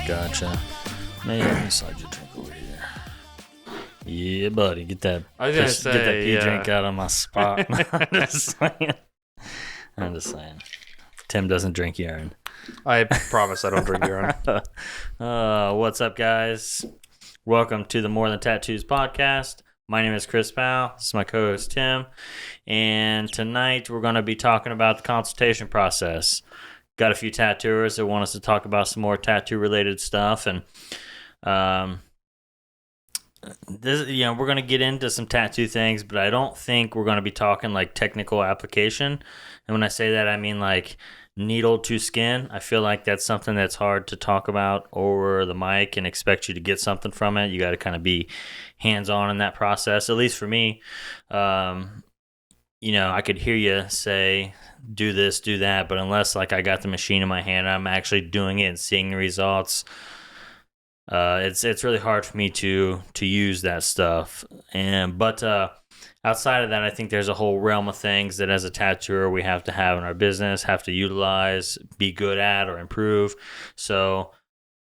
Gotcha. Man, let me slide your drink over here. Yeah, buddy, get that. I was gonna get that say, pea yeah. drink out of my spot. I'm just saying. I'm just saying. Tim doesn't drink urine. I promise I don't drink urine. What's up, guys? Welcome to the More Than Tattoos podcast. My name is Chris Powell. This is my co-host Tim, and tonight we're going to be talking about the consultation process. Got a few tattooers that want us to talk about some more tattoo-related stuff, and this, we're going to get into some tattoo things, but I don't think we're going to be talking like technical application. And when I say that, I mean like needle to skin. I feel like that's something that's hard to talk about over the mic and expect you to get something from it. You got to kind of be hands-on in that process, at least for me. I could hear you say, do this, do that, but unless like I got the machine in my hand, I'm actually doing it and seeing the results. It's really hard for me to use that stuff. But outside of that, I think there's a whole realm of things that as a tattooer we have to have in our business, have to utilize, be good at, or improve. So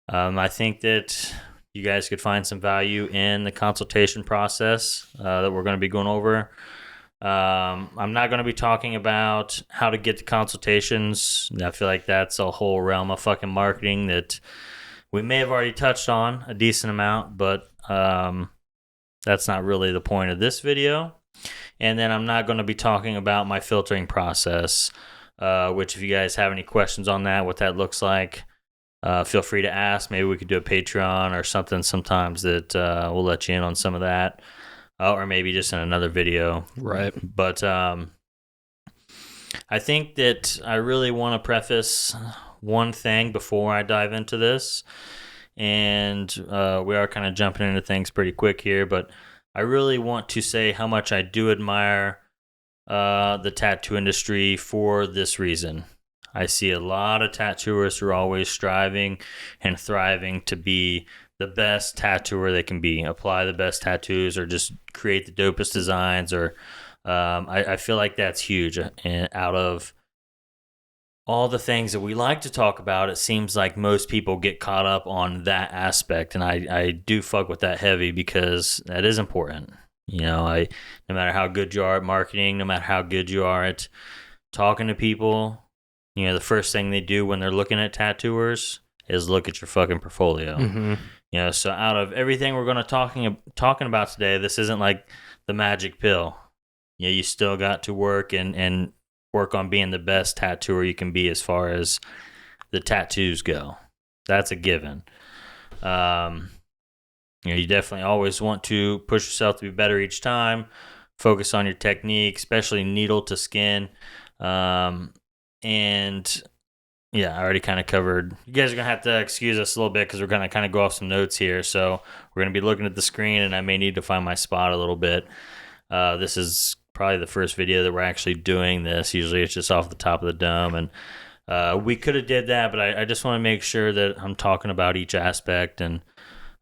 I think that you guys could find some value in the consultation process that we're going to be going over. I'm not going to be talking about how to get to consultations. I feel like that's a whole realm of fucking marketing that we may have already touched on a decent amount, but that's not really the point of this video. And then I'm not going to be talking about my filtering process, which if you guys have any questions on that, what that looks like, feel free to ask. Maybe we could do a Patreon or something sometimes that we'll let you in on some of that. Or maybe just in another video. Right. But I think that I really want to preface one thing before I dive into this. And we are kind of jumping into things pretty quick here. But I really want to say how much I do admire the tattoo industry for this reason. I see a lot of tattooers who are always striving and thriving to be the best tattooer they can be, apply the best tattoos, or just create the dopest designs. Or I feel like that's huge. And out of all the things that we like to talk about, it seems like most people get caught up on that aspect, and I do fuck with that heavy because that is important. No matter how good you are at marketing, no matter how good you are at talking to people, the first thing they do when they're looking at tattooers is look at your fucking portfolio. Mm-hmm. So out of everything we're going to talking about today, this isn't like the magic pill. You still got to work and work on being the best tattooer you can be as far as the tattoos go. That's a given. You definitely always want to push yourself to be better each time. Focus on your technique, especially needle to skin. Yeah, I already kind of covered. You guys are going to have to excuse us a little bit because we're going to kind of go off some notes here. So we're going to be looking at the screen, and I may need to find my spot a little bit. This is probably the first video that we're actually doing this. Usually it's just off the top of the dome, and we could have did that, but I just want to make sure that I'm talking about each aspect, and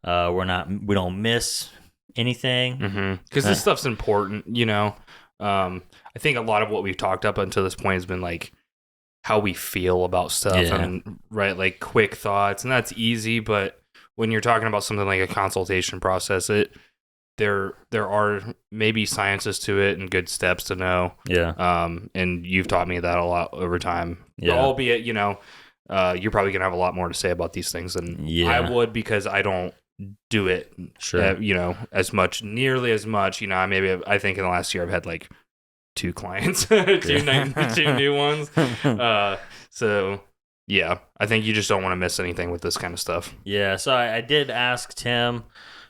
we don't miss anything. Because this stuff's important, I think a lot of what we've talked up until this point has been like how we feel about stuff, and right, like quick thoughts, and that's easy. But when you're talking about something like a consultation process, there are maybe sciences to it and good steps to know. And you've taught me that a lot over time. Albeit, you're probably gonna have a lot more to say about these things than I would, because I don't do it. Sure. Nearly as much. I think in the last year I've had like 2 clients, two new ones. So yeah, I think you just don't want to miss anything with this kind of stuff. Yeah, so I did ask Tim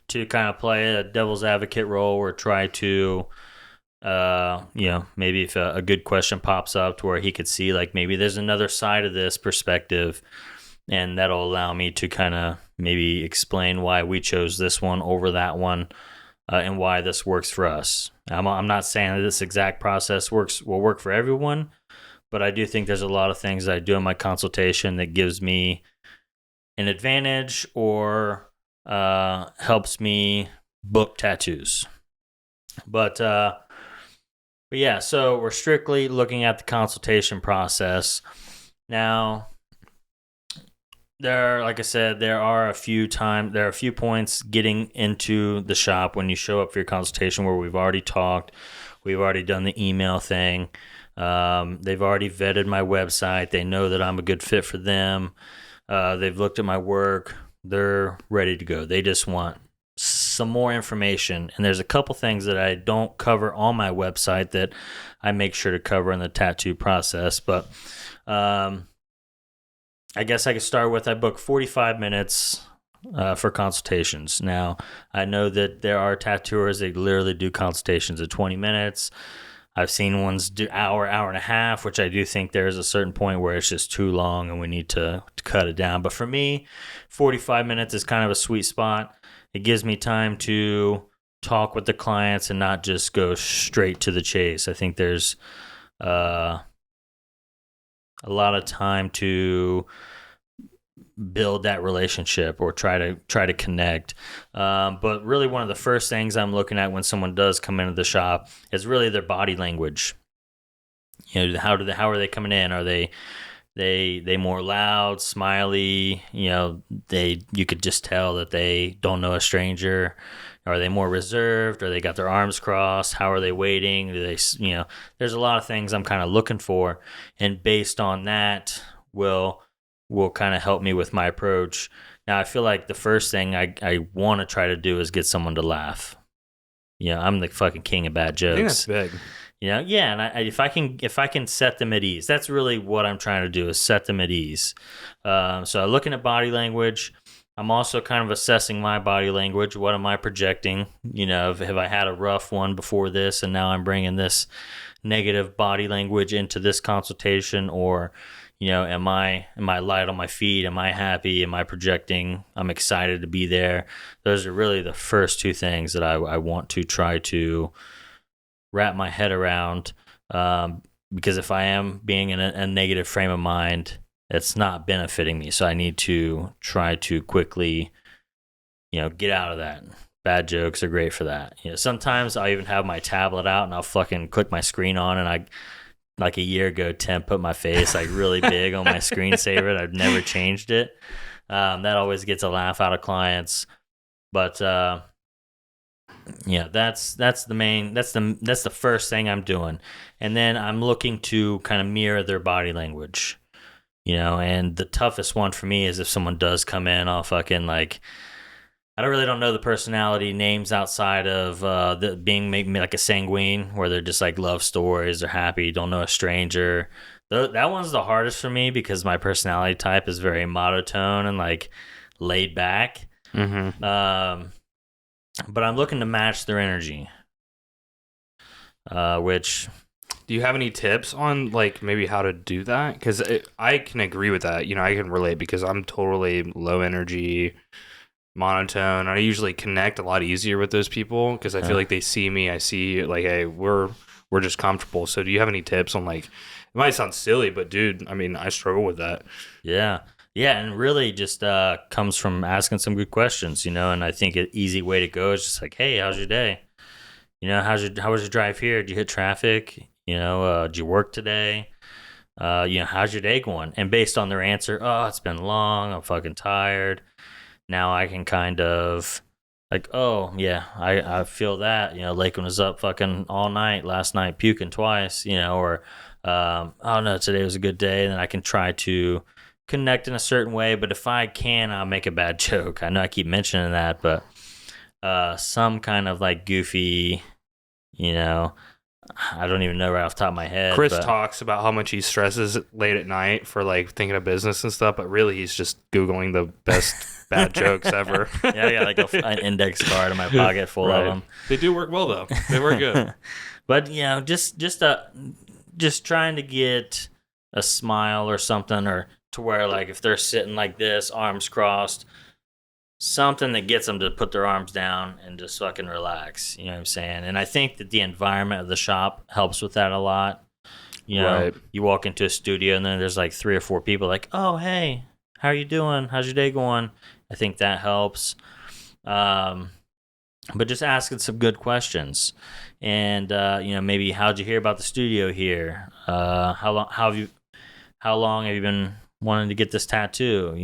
to kind of play a devil's advocate role, or try to, maybe if a good question pops up to where he could see like maybe there's another side of this perspective, and that'll allow me to kind of maybe explain why we chose this one over that one. And why this works for us. I'm not saying that this exact process will work for everyone, but I do think there's a lot of things that I do in my consultation that gives me an advantage or helps me book tattoos. But yeah, so we're strictly looking at the consultation process. Now, like I said, there are a few points getting into the shop when you show up for your consultation where we've already talked, we've already done the email thing. They've already vetted my website. They know that I'm a good fit for them. They've looked at my work. They're ready to go. They just want some more information. And there's a couple things that I don't cover on my website that I make sure to cover in the tattoo process. But I guess I could start with I book 45 minutes for consultations. Now, I know that there are tattooers that literally do consultations at 20 minutes. I've seen ones do hour and a half, which I do think there's a certain point where it's just too long and we need to cut it down. But for me, 45 minutes is kind of a sweet spot. It gives me time to talk with the clients and not just go straight to the chase. I think there's a lot of time to build that relationship or try to connect. But really, one of the first things I'm looking at when someone does come into the shop is really their body language. You know, how are they coming in? Are they more loud, smiley? You know, you could just tell that they don't know a stranger. Are they more reserved? Are they got their arms crossed? How are they waiting? Do they, you know, there's a lot of things I'm kind of looking for, and based on that, will kind of help me with my approach. Now, I feel like the first thing I want to try to do is get someone to laugh. You know, I'm the fucking king of bad jokes. I think that's big. You know, yeah, and if I can set them at ease, that's really what I'm trying to do is set them at ease. So looking at body language, I'm also kind of assessing my body language. What am I projecting? You know, have I had a rough one before this, and now I'm bringing this negative body language into this consultation, or you know, am I light on my feet? Am I happy? Am I projecting? I'm excited to be there. Those are really the first two things that I want to try to wrap my head around, because if I am being in a negative frame of mind, it's not benefiting me. So I need to try to quickly, you know, get out of that. Bad jokes are great for that. You know, sometimes I'll even have my tablet out and I'll fucking click my screen on, and I, like a year ago, Tim put my face like really big on my screensaver. I've never changed it. That always gets a laugh out of clients. But yeah, that's the first thing I'm doing, and then I'm looking to kind of mirror their body language. You know, and the toughest one for me is if someone does come in all fucking like, I don't know the personality names outside of being maybe like a sanguine, where they're just like love stories, they're happy, don't know a stranger. That one's the hardest for me because my personality type is very monotone and like laid back. Mm-hmm. But I'm looking to match their energy, which... Do you have any tips on like maybe how to do that? Because I can agree with that. You know, I can relate because I'm totally low energy, monotone. I usually connect a lot easier with those people because I feel like they see me. I see like, hey, we're just comfortable. So do you have any tips on like? It might sound silly, but dude, I mean, I struggle with that. Yeah, and really just comes from asking some good questions, you know. And I think an easy way to go is just like, hey, how's your day? You know, how was your drive here? Did you hit traffic? You know, did you work today? You know, how's your day going? And based on their answer, oh, it's been long. I'm fucking tired. Now I can kind of like, oh, yeah, I feel that. You know, Lakeland was up fucking all night last night, puking twice, you know, or, oh, no, today was a good day. And then I can try to connect in a certain way. But if I can, I'll make a bad joke. I know I keep mentioning that, but some kind of like goofy, you know, I don't even know right off the top of my head. Chris talks about how much he stresses late at night for like thinking of business and stuff, but really he's just Googling the best bad jokes ever. Yeah, I got like an index card in my pocket full of them. They do work well though. They work good. But you know, just trying to get a smile or something, or to where like if they're sitting like this, arms crossed, something that gets them to put their arms down and just fucking relax. You know what I'm saying? And I think that the environment of the shop helps with that a lot. You know, You walk into a studio and then there's like 3 or 4 people like, oh, hey, how are you doing? How's your day going? I think that helps. But just asking some good questions. And, you know, maybe how'd you hear about the studio here? How long have you been wanting to get this tattoo,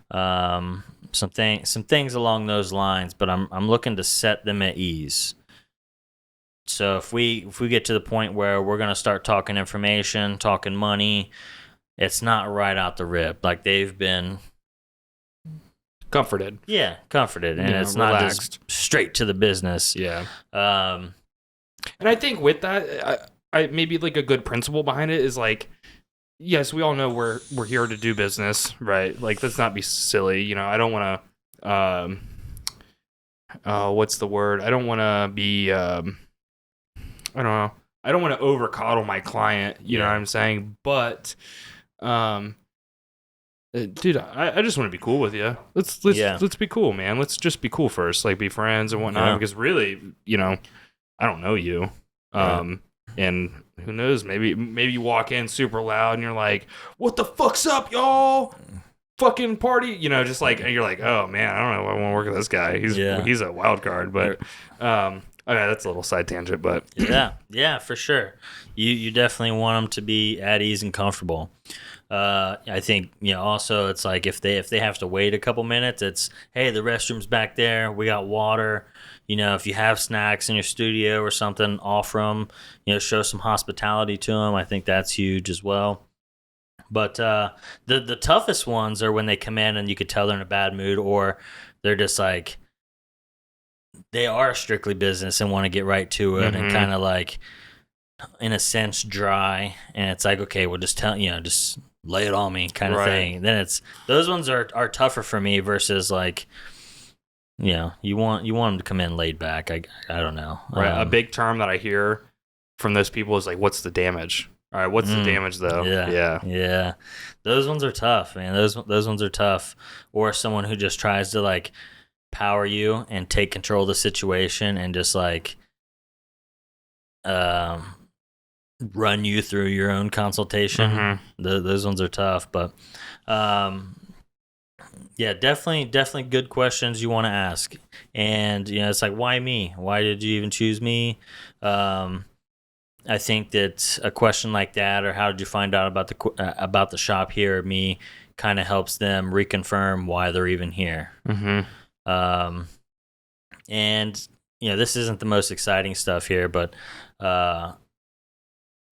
some things along those lines, but I'm looking to set them at ease. So if we get to the point where we're going to start talking information, talking money, it's not right out the rip. Like they've been comforted. Yeah, comforted, and it's relaxed. Not just straight to the business. Yeah. And I think with that, I maybe like a good principle behind it is like, yes, we all know we're here to do business, right? Like, let's not be silly. I don't want to. What's the word? I don't want to be. I don't know. I don't want to over coddle my client. You know what I'm saying? But, dude, I just want to be cool with you. Let's be cool, man. Let's just be cool first, like be friends and whatnot. Because really, I don't know you. And who knows? Maybe you walk in super loud and you're like, "What the fuck's up, y'all? Fucking party!" Just like you're like, "Oh man, I don't know if I want to work with this guy. He's a wild card." But okay, that's a little side tangent, but yeah, for sure. You definitely want them to be at ease and comfortable. I think also it's like if they have to wait a couple minutes, it's, hey, the restroom's back there. We got water. If you have snacks in your studio or something, offer them. Show some hospitality to them. I think that's huge as well. But the toughest ones are when they come in and you could tell they're in a bad mood, or they're just like, they are strictly business and want to get right to it, and kind of like, in a sense, dry. And it's like, okay, well, just just lay it on me kind of thing. Then those ones are tougher for me versus like, you want them to come in laid back. I don't know. Right. A big term that I hear from those people is like, what's the damage? All right, what's the damage though? Yeah. Those ones are tough, man. Those ones are tough. Or someone who just tries to like power you and take control of the situation and just like run you through your own consultation. Those ones are tough, but yeah, definitely good questions you want to ask. And it's like, why me? Why did you even choose me? I think that a question like that, or how did you find out about the shop here, me, kind of helps them reconfirm why they're even here. And this isn't the most exciting stuff here, but I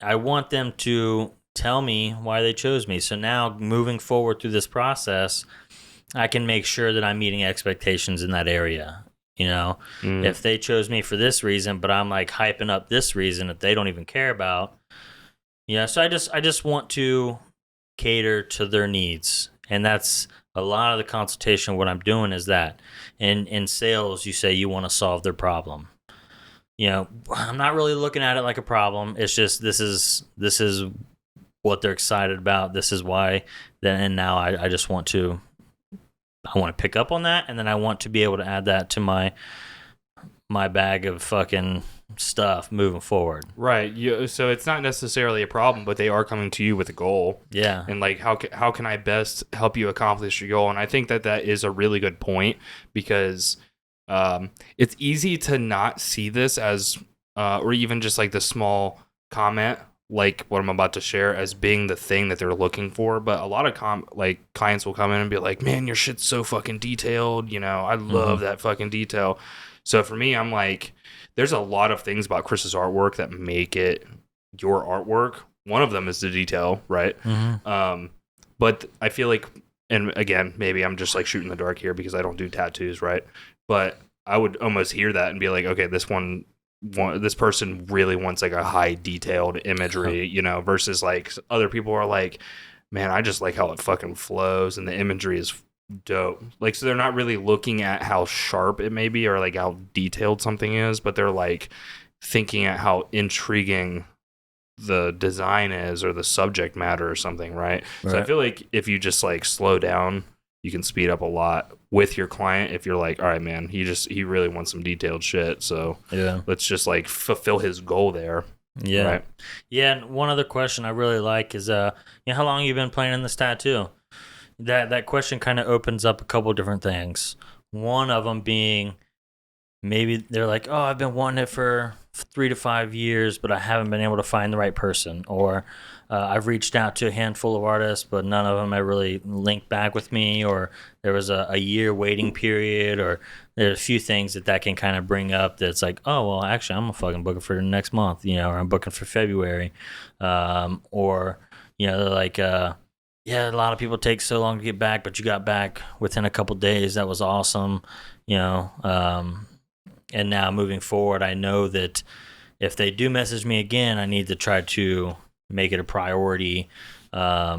want them to tell me why they chose me. So now, moving forward through this process, I can make sure that I'm meeting expectations in that area. If they chose me for this reason, but I'm like hyping up this reason that they don't even care about. So I just want to cater to their needs. And that's a lot of the consultation. What I'm doing is that in sales, you say you want to solve their problem. I'm not really looking at it like a problem. It's just, this is what they're excited about. This is why. And now I just want to, pick up on that, and then I want to be able to add that to my bag of fucking stuff moving forward. Right. So it's not necessarily a problem, but they are coming to you with a goal. Yeah. And like, how can I best help you accomplish your goal? And I think that is a really good point, because it's easy to not see this as, or even just like the small comment, like what I'm about to share, as being the thing that they're looking for. But a lot of clients will come in and be like, man, your shit's so fucking detailed. I love that fucking detail. So for me, I'm like, there's a lot of things about Chris's artwork that make it your artwork. One of them is the detail, right? But I feel like, and again, maybe I'm just like shooting the dark here because I don't do tattoos, right? But I would almost hear that and be like, okay, this person really wants like a high detailed imagery, versus like other people are like, man, I just like how it fucking flows and the imagery is dope. Like, so they're not really looking at how sharp it may be or like how detailed something is, but they're like thinking at how intriguing the design is or the subject matter or something, right? So I feel like if you just like slow down, you can speed up a lot with your client. If you're like, all right, man, he really wants some detailed shit, so let's just like fulfill his goal there. Right? And one other question I really like is how long you been planning this tattoo? That question kind of opens up a couple different things. One of them being, maybe they're like, oh, I've been wanting it for 3 to 5 years, but I haven't been able to find the right person. Or I've reached out to a handful of artists, but none of them have really linked back with me. Or there was a year waiting period. Or there's a few things that can kind of bring up that's like, oh, well, actually, I'm gonna fucking book it for next month, or I'm booking for February. Or, they're like, yeah, a lot of people take so long to get back, but you got back within a couple days. That was awesome, and now moving forward, I know that if they do message me again, I need to try to make it a priority. I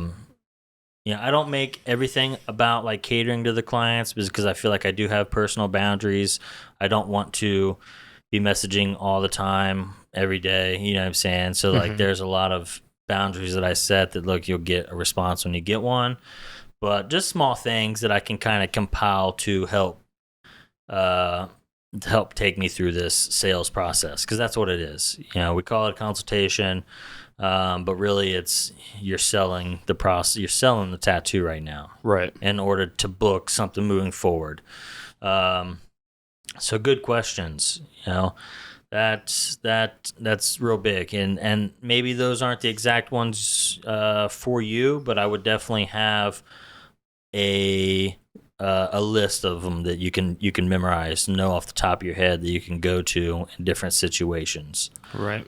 don't make everything about like catering to the clients because I feel like I do have personal boundaries. I don't want to be messaging all the time, every day. You know what I'm saying? So like, there's a lot of boundaries that I set that, look, you'll get a response when you get one, but just small things that I can kind of compile to help take me through this sales process, because that's what it is. We call it a consultation, but really it's you're selling the process. You're selling the tattoo right now, right? In order to book something moving forward. So good questions. That's real big, and maybe those aren't the exact ones for you, but I would definitely have a list of them that you can memorize, know off the top of your head, that you can go to in different situations. Right.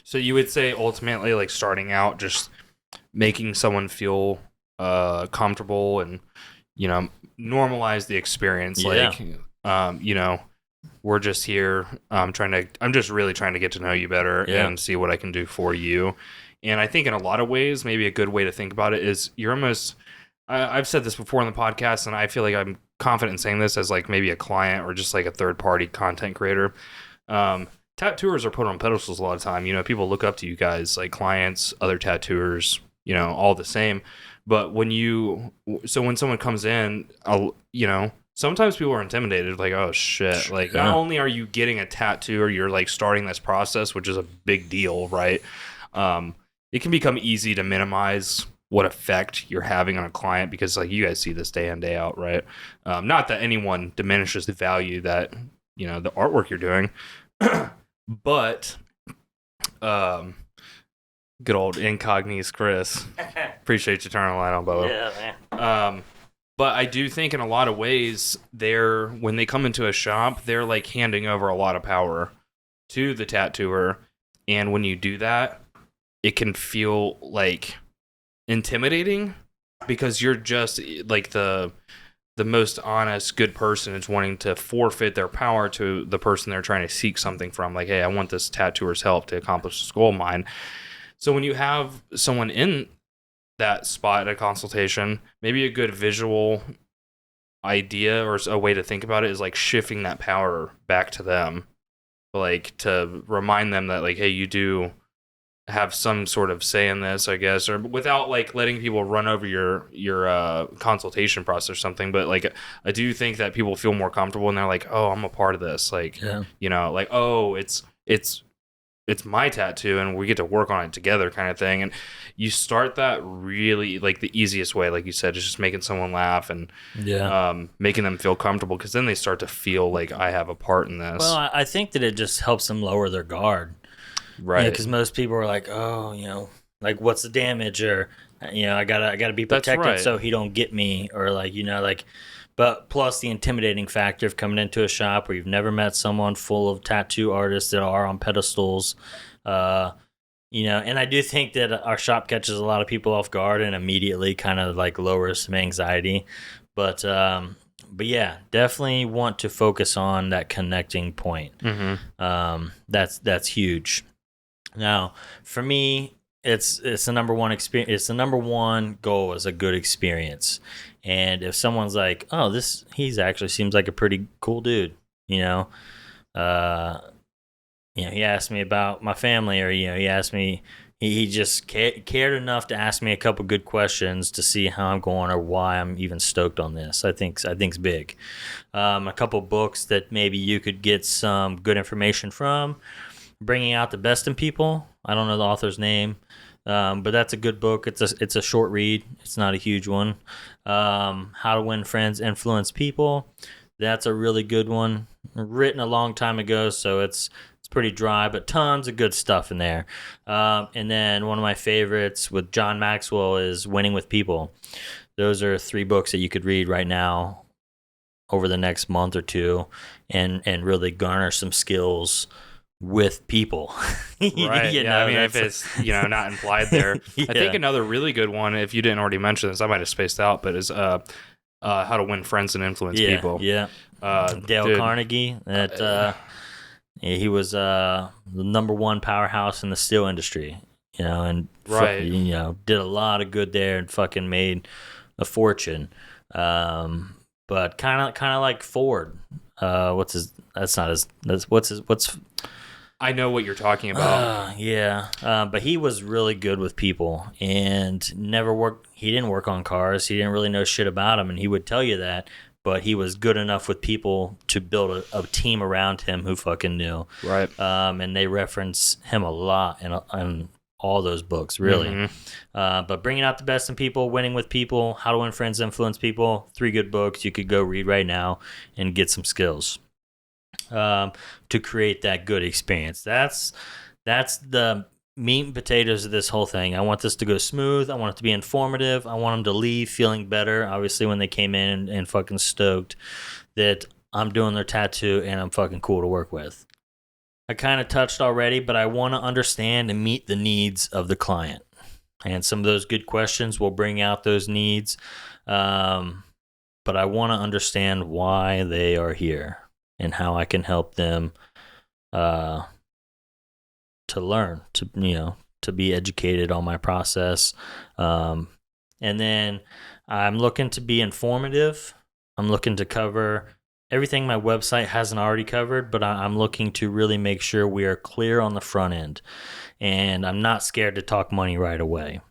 So you would say ultimately, like, starting out, just making someone feel comfortable and normalize the experience. Yeah. Like, we're just here. I'm just really trying to get to know you better and see what I can do for you. And I think in a lot of ways, maybe a good way to think about it is you're almost. I've said this before on the podcast, and I feel like I'm confident in saying this as like maybe a client or just like a third party content creator. Tattooers are put on pedestals a lot of time. People look up to you guys, like clients, other tattooers, all the same. But when someone comes in, sometimes people are intimidated, like, oh shit, like not only are you getting a tattoo or you're like starting this process, which is a big deal, right? It can become easy to minimize what effect you're having on a client, because like you guys see this day in, day out, right? Not that anyone diminishes the value that the artwork you're doing, but good old incognito Chris, appreciate you turning the light on, Bubba. Yeah, man. But I do think in a lot of ways, when they come into a shop, they're like handing over a lot of power to the tattooer, and when you do that, it can feel like intimidating, because you're just like the most honest, good person is wanting to forfeit their power to the person they're trying to seek something from. Like, hey, I want this tattooer's help to accomplish this goal of mine. So when you have someone in that spot at a consultation, maybe a good visual idea or a way to think about it is like shifting that power back to them, like to remind them that like, hey, you do have some sort of say in this, I guess, or without like letting people run over your consultation process or something. But like, I do think that people feel more comfortable and they're like, oh, I'm a part of this. Like, like, oh, it's my tattoo and we get to work on it together, kind of thing. And you start that really like the easiest way, like you said, is just making someone laugh and making them feel comfortable, because then they start to feel like I have a part in this. Well, I think that it just helps them lower their guard. Right. Because most people are like, oh, like, what's the damage? Or, I gotta be protected so he don't get me. Or like, but plus the intimidating factor of coming into a shop where you've never met someone full of tattoo artists that are on pedestals. And I do think that our shop catches a lot of people off guard and immediately kind of like lowers some anxiety. But yeah, definitely want to focus on that connecting point. That's huge. Now, for me, it's the number one experience. It's the number one goal is a good experience. And if someone's like, oh, he's actually seems like a pretty cool dude, he asked me about my family, or he asked me, he just cared enough to ask me a couple good questions to see how I'm going or why I'm even stoked on this. I think's big. A couple books that maybe you could get some good information from. Bringing Out the Best in People. I don't know the author's name, but that's a good book. It's a short read. It's not a huge one. How to Win Friends, Influence People. That's a really good one. Written a long time ago, so it's pretty dry, but tons of good stuff in there. And then one of my favorites with John Maxwell is Winning with People. Those are 3 books that you could read right now over the next month or two and really garner some skills with people. Right. Yeah. I mean, if it's, not implied there. Yeah. I think another really good one, if you didn't already mention this, I might have spaced out, but is How to Win Friends and Influence People. Yeah. Dale Carnegie. He was the number 1 powerhouse in the steel industry, and right. Did a lot of good there and fucking made a fortune. But kind of like Ford. What's I know what you're talking about. Yeah. But he was really good with people and never worked. He didn't work on cars. He didn't really know shit about them, and he would tell you that. But he was good enough with people to build a team around him who fucking knew. Right. And they reference him a lot in all those books, really. Mm-hmm. But Bringing Out the Best in People, Winning with People, How to Win Friends, Influence People, 3 good books you could go read right now and get some skills to create that good experience. That's the meat and potatoes of this whole thing. I want this to go smooth. I want it to be informative. I want them to leave feeling better, obviously, when they came in and fucking stoked that I'm doing their tattoo and I'm fucking cool to work with. I kind of touched already, but I want to understand and meet the needs of the client. And some of those good questions will bring out those needs. But I want to understand why they are here and how I can help them to learn, to be educated on my process. And then I'm looking to be informative. I'm looking to cover everything my website hasn't already covered, but I'm looking to really make sure we are clear on the front end. And I'm not scared to talk money right away.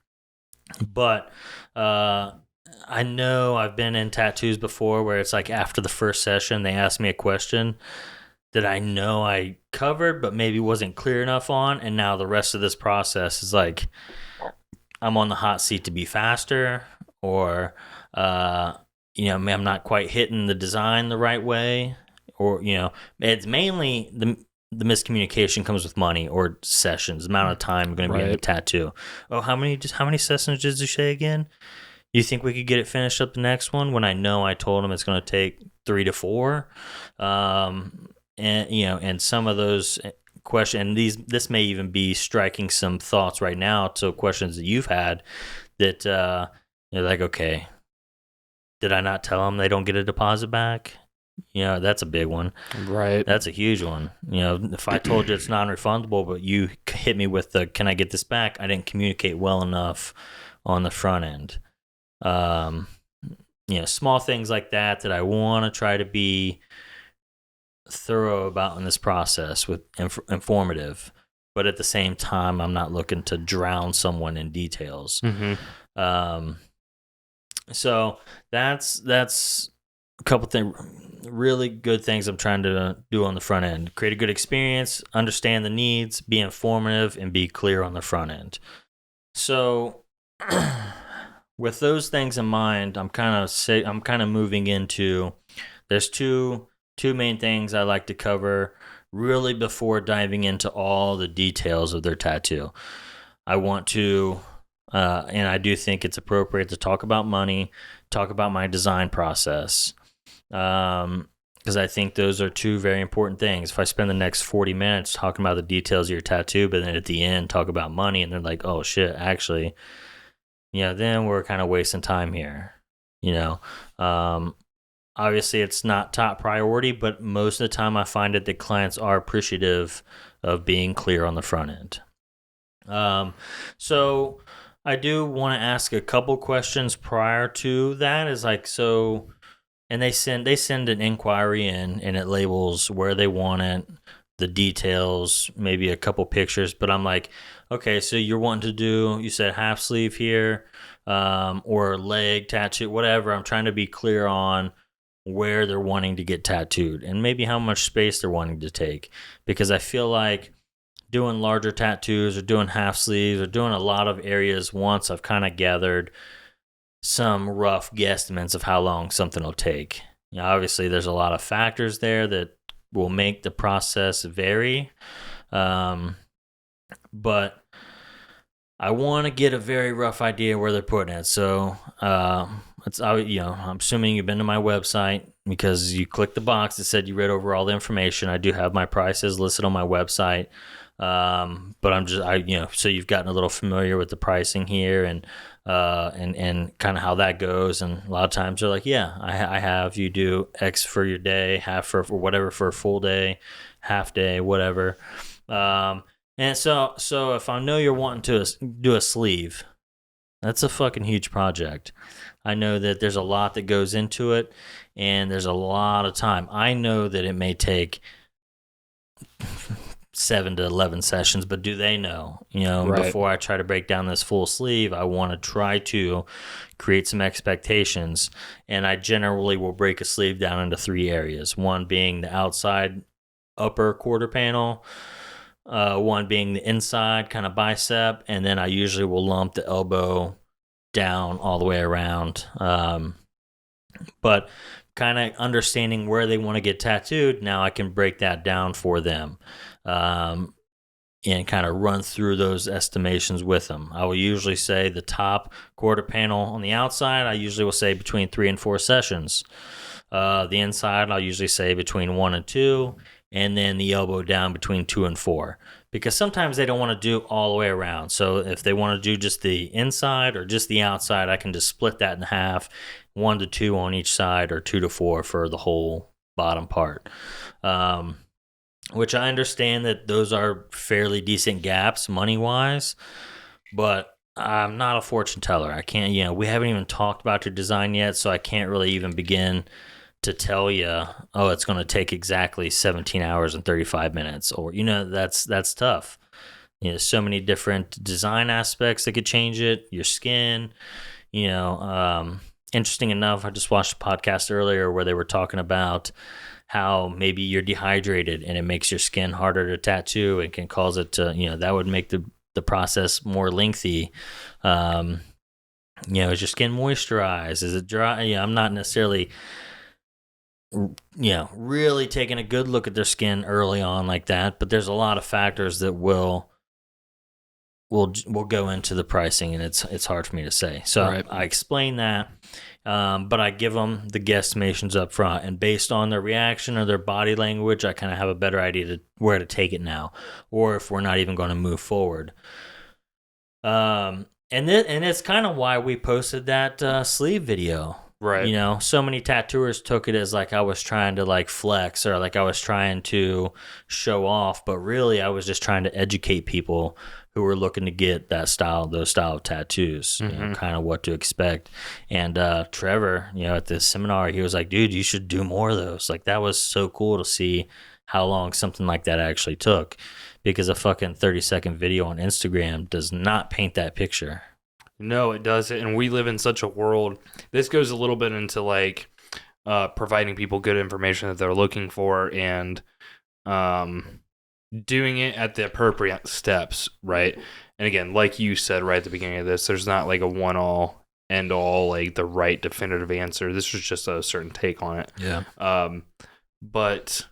But I know I've been in tattoos before where it's like after the first session, they ask me a question that I know I covered, but maybe wasn't clear enough on. And now the rest of this process is like, I'm on the hot seat to be faster, or, I'm not quite hitting the design the right way, or, it's mainly the miscommunication comes with money or sessions, amount of time going to be in the tattoo. Oh, how many sessions did you say again? You think we could get it finished up the next one when I know I told him it's going to take 3 to 4? And some of those questions, and this may even be striking some thoughts right now to questions that you've had that you're like, okay, did I not tell them they don't get a deposit back? That's a big one. Right. That's a huge one. If I told you it's non-refundable, but you hit me with the, can I get this back? I didn't communicate well enough on the front end. Small things like that I want to try to be thorough about in this process with informative, but at the same time, I'm not looking to drown someone in details. Mm-hmm. So that's a couple things, really good things I'm trying to do on the front end. Create a good experience, understand the needs, be informative, and be clear on the front end. So with those things in mind, I'm kind of moving into, there's two main things I like to cover really before diving into all the details of their tattoo. I want to, and I do think it's appropriate to talk about money, talk about my design process, because I think those are 2 very important things. If I spend the next 40 minutes talking about the details of your tattoo, but then at the end talk about money, and they're like, oh shit, actually, then we're kind of wasting time here, Obviously, it's not top priority, but most of the time I find that clients are appreciative of being clear on the front end. So I do want to ask a couple questions prior to that. Is like, so, and they send an inquiry in, and it labels where they want it, the details, maybe a couple pictures. But I'm like, okay, so you're wanting to do, you said half sleeve here, or leg tattoo, whatever. I'm trying to be clear on where they're wanting to get tattooed and maybe how much space they're wanting to take, because I feel like doing larger tattoos or doing half sleeves or doing a lot of areas once, I've kind of gathered some rough guesstimates of how long something will take. Obviously there's a lot of factors there that will make the process vary, But I want to get a very rough idea where they're putting it. So, I'm assuming you've been to my website because you clicked the box that said you read over all the information. I do have my prices listed on my website. But so you've gotten a little familiar with the pricing here and kind of how that goes. And a lot of times they're like, yeah, I have you do X for your day, half for whatever for a full day, half day, whatever. And so if I know you're wanting to do a sleeve, that's a fucking huge project. I know that there's a lot that goes into it, and there's a lot of time. I know that it may take 7 to 11 sessions, but do they know? Right. Before I try to break down this full sleeve, I want to try to create some expectations, and I generally will break a sleeve down into 3 areas. One being the outside upper quarter panel, one being the inside kind of bicep, and then I usually will lump the elbow down all the way around. But kind of understanding where they want to get tattooed, now I can break that down for them, and kind of run through those estimations with them. I will usually say the top quarter panel on the outside, I usually will say between 3 and 4 sessions. The inside, I'll usually say between 1 and 2, and then the elbow down between 2 and 4. Because sometimes they don't want to do all the way around. So if they want to do just the inside or just the outside, I can just split that in half, 1 to 2 on each side, or 2 to 4 for the whole bottom part. Which I understand that those are fairly decent gaps money-wise, but I'm not a fortune teller. I can't, we haven't even talked about your design yet, so I can't really even begin to tell you, oh, it's going to take exactly 17 hours and 35 minutes, or that's tough. So many different design aspects that could change it. Your skin, interesting enough, I just watched a podcast earlier where they were talking about how maybe you're dehydrated and it makes your skin harder to tattoo and can cause it to, that would make the process more lengthy. Is your skin moisturized? Is it dry? I'm not necessarily really taking a good look at their skin early on like that, but there's a lot of factors that will go into the pricing, and it's hard for me to say. So right. I explain that, but I give them the guesstimations up front, and based on their reaction or their body language, I kind of have a better idea to where to take it now, or if we're not even going to move forward. And it's kind of why we posted that sleeve video. Right. So many tattooers took it as like I was trying to like flex or like I was trying to show off, but really I was just trying to educate people who were looking to get those style of tattoos, kind of what to expect. And Trevor, at the seminar, he was like, dude, you should do more of those. Like, that was so cool to see how long something like that actually took, because a fucking 30-second video on Instagram does not paint that picture. No, it doesn't. And we live in such a world. This goes a little bit into like providing people good information that they're looking for, and doing it at the appropriate steps, right? And again, like you said right at the beginning of this, there's not like a one-all, end-all, like the right definitive answer. This was just a certain take on it. Yeah. But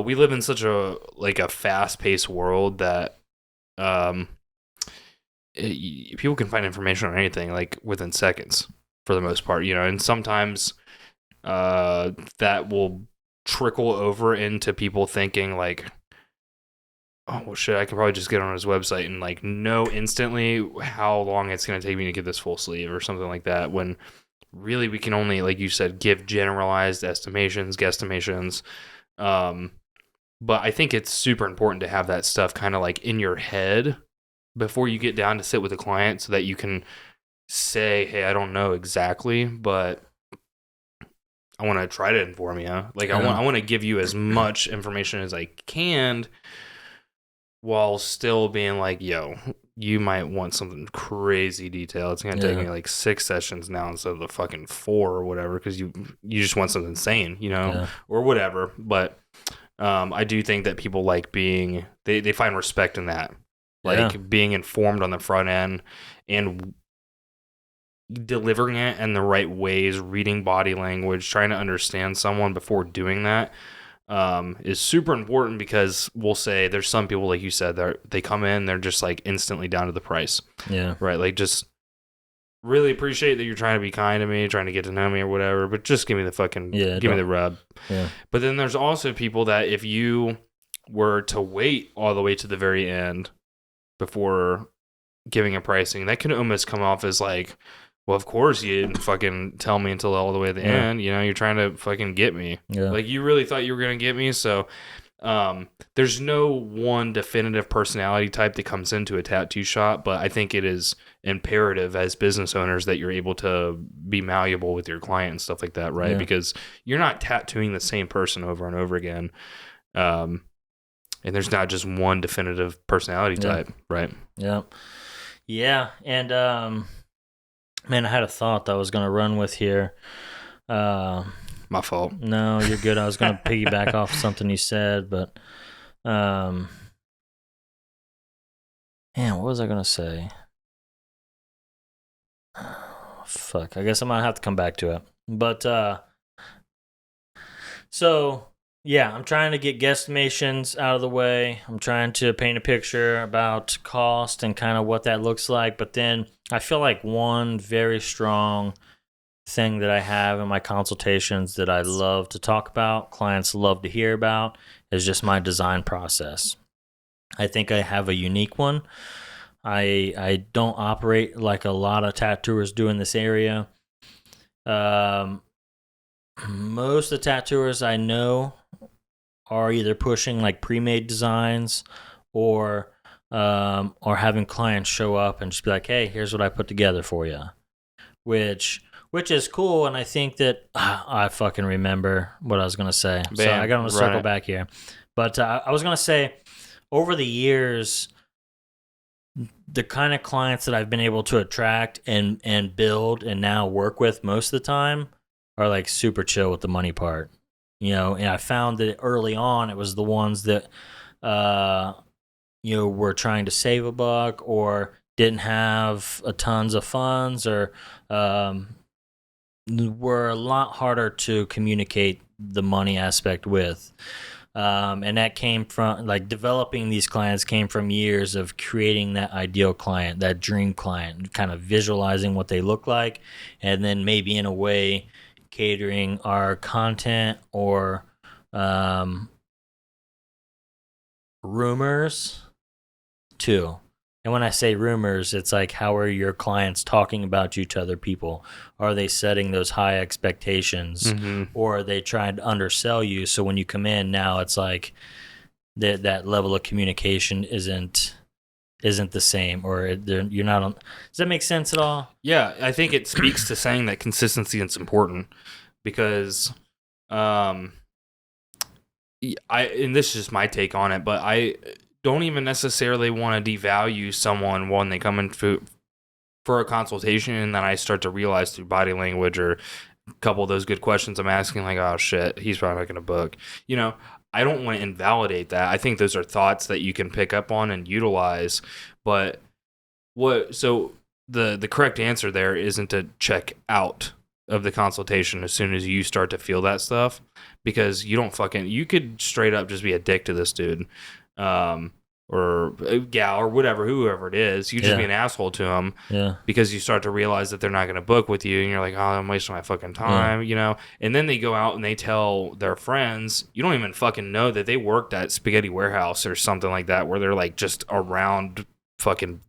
we live in such a fast-paced world that people can find information on anything like within seconds for the most part, and sometimes that will trickle over into people thinking like, oh, well, shit, I can probably just get on his website and like know instantly how long it's going to take me to get this full sleeve or something like that, when really we can only, like you said, give generalized estimations, guesstimations. But I think it's super important to have that stuff kind of like in your head before you get down to sit with a client, so that you can say, hey, I don't know exactly, but I want to try to inform you. Like, I want to give you as much information as I can, while still being like, yo, you might want something crazy detailed. It's going to take me like 6 sessions now instead of the fucking 4 or whatever, because you just want something insane, or whatever. But I do think that people like being, they find respect in that. Like being informed on the front end and delivering it in the right ways, reading body language, trying to understand someone before doing that. is super important, because we'll say there's some people, like you said, they come in, they're just like instantly down to the price. Yeah. Right. Like, just really appreciate that you're trying to be kind to me, trying to get to know me or whatever, but just give me the fucking, give me the rub. Yeah. But then there's also people that if you were to wait all the way to the very end before giving a pricing, that could almost come off as like, well, of course you didn't fucking tell me until all the way at the end. You know, you're trying to fucking get me. Yeah. Like, you really thought you were going to get me. So there's no one definitive personality type that comes into a tattoo shop, but I think it is imperative as business owners that you're able to be malleable with your client and stuff like that, right? Yeah. Because you're not tattooing the same person over and over again. And there's not just one definitive personality type, right? Yeah. Yeah. And, man, I had a thought that I was going to run with here. My fault. No, you're good. I was going to piggyback off something you said, but, man, what was I going to say? Fuck. I guess I'm going to have to come back to it. But, so, yeah, I'm trying to get guesstimations out of the way. I'm trying to paint a picture about cost and kind of what that looks like. But then I feel like one very strong thing that I have in my consultations that I love to talk about, clients love to hear about, is just my design process. I think I have a unique one. I don't operate like a lot of tattooers do in this area. Most of the tattooers I know are either pushing like pre-made designs or having clients show up and just be like, hey, here's what I put together for you, which is cool. And I think that I fucking remember what I was going to say. So I got to circle back here. But I was going to say, over the years, the kind of clients that I've been able to attract and build and now work with most of the time are like super chill with the money part. You know, and I found that early on it was the ones that, you know, were trying to save a buck or didn't have tons of funds or were a lot harder to communicate the money aspect with. And that came from, like, developing these clients came from years of creating that ideal client, that dream client, kind of visualizing what they look like, and then maybe in a way catering our content or rumors too. And when I say rumors, it's like, how are your clients talking about you to other people? Are they setting those high expectations, or are they trying to undersell you? So when you come in now, it's like that level of communication isn't the same, or you're not on. Does that make sense at all? Yeah, I think it speaks to saying that consistency is important, because and this is just my take on it, but I don't even necessarily want to devalue someone when they come in for a consultation, and then I start to realize through body language or a couple of those good questions I'm asking, like, oh shit, he's probably not going to book. You know, I don't want to invalidate that. I think those are thoughts that you can pick up on and utilize. But so the correct answer there isn't to check out of the consultation as soon as you start to feel that stuff, because you could straight up just be a dick to this dude. Or a gal or whoever it is, you just be an asshole to them, because you start to realize that they're not going to book with you, and you're like, oh, I'm wasting my fucking time, you know. And then they go out and they tell their friends, you don't even fucking know that they worked at Spaghetti Warehouse or something like that, where they're like just around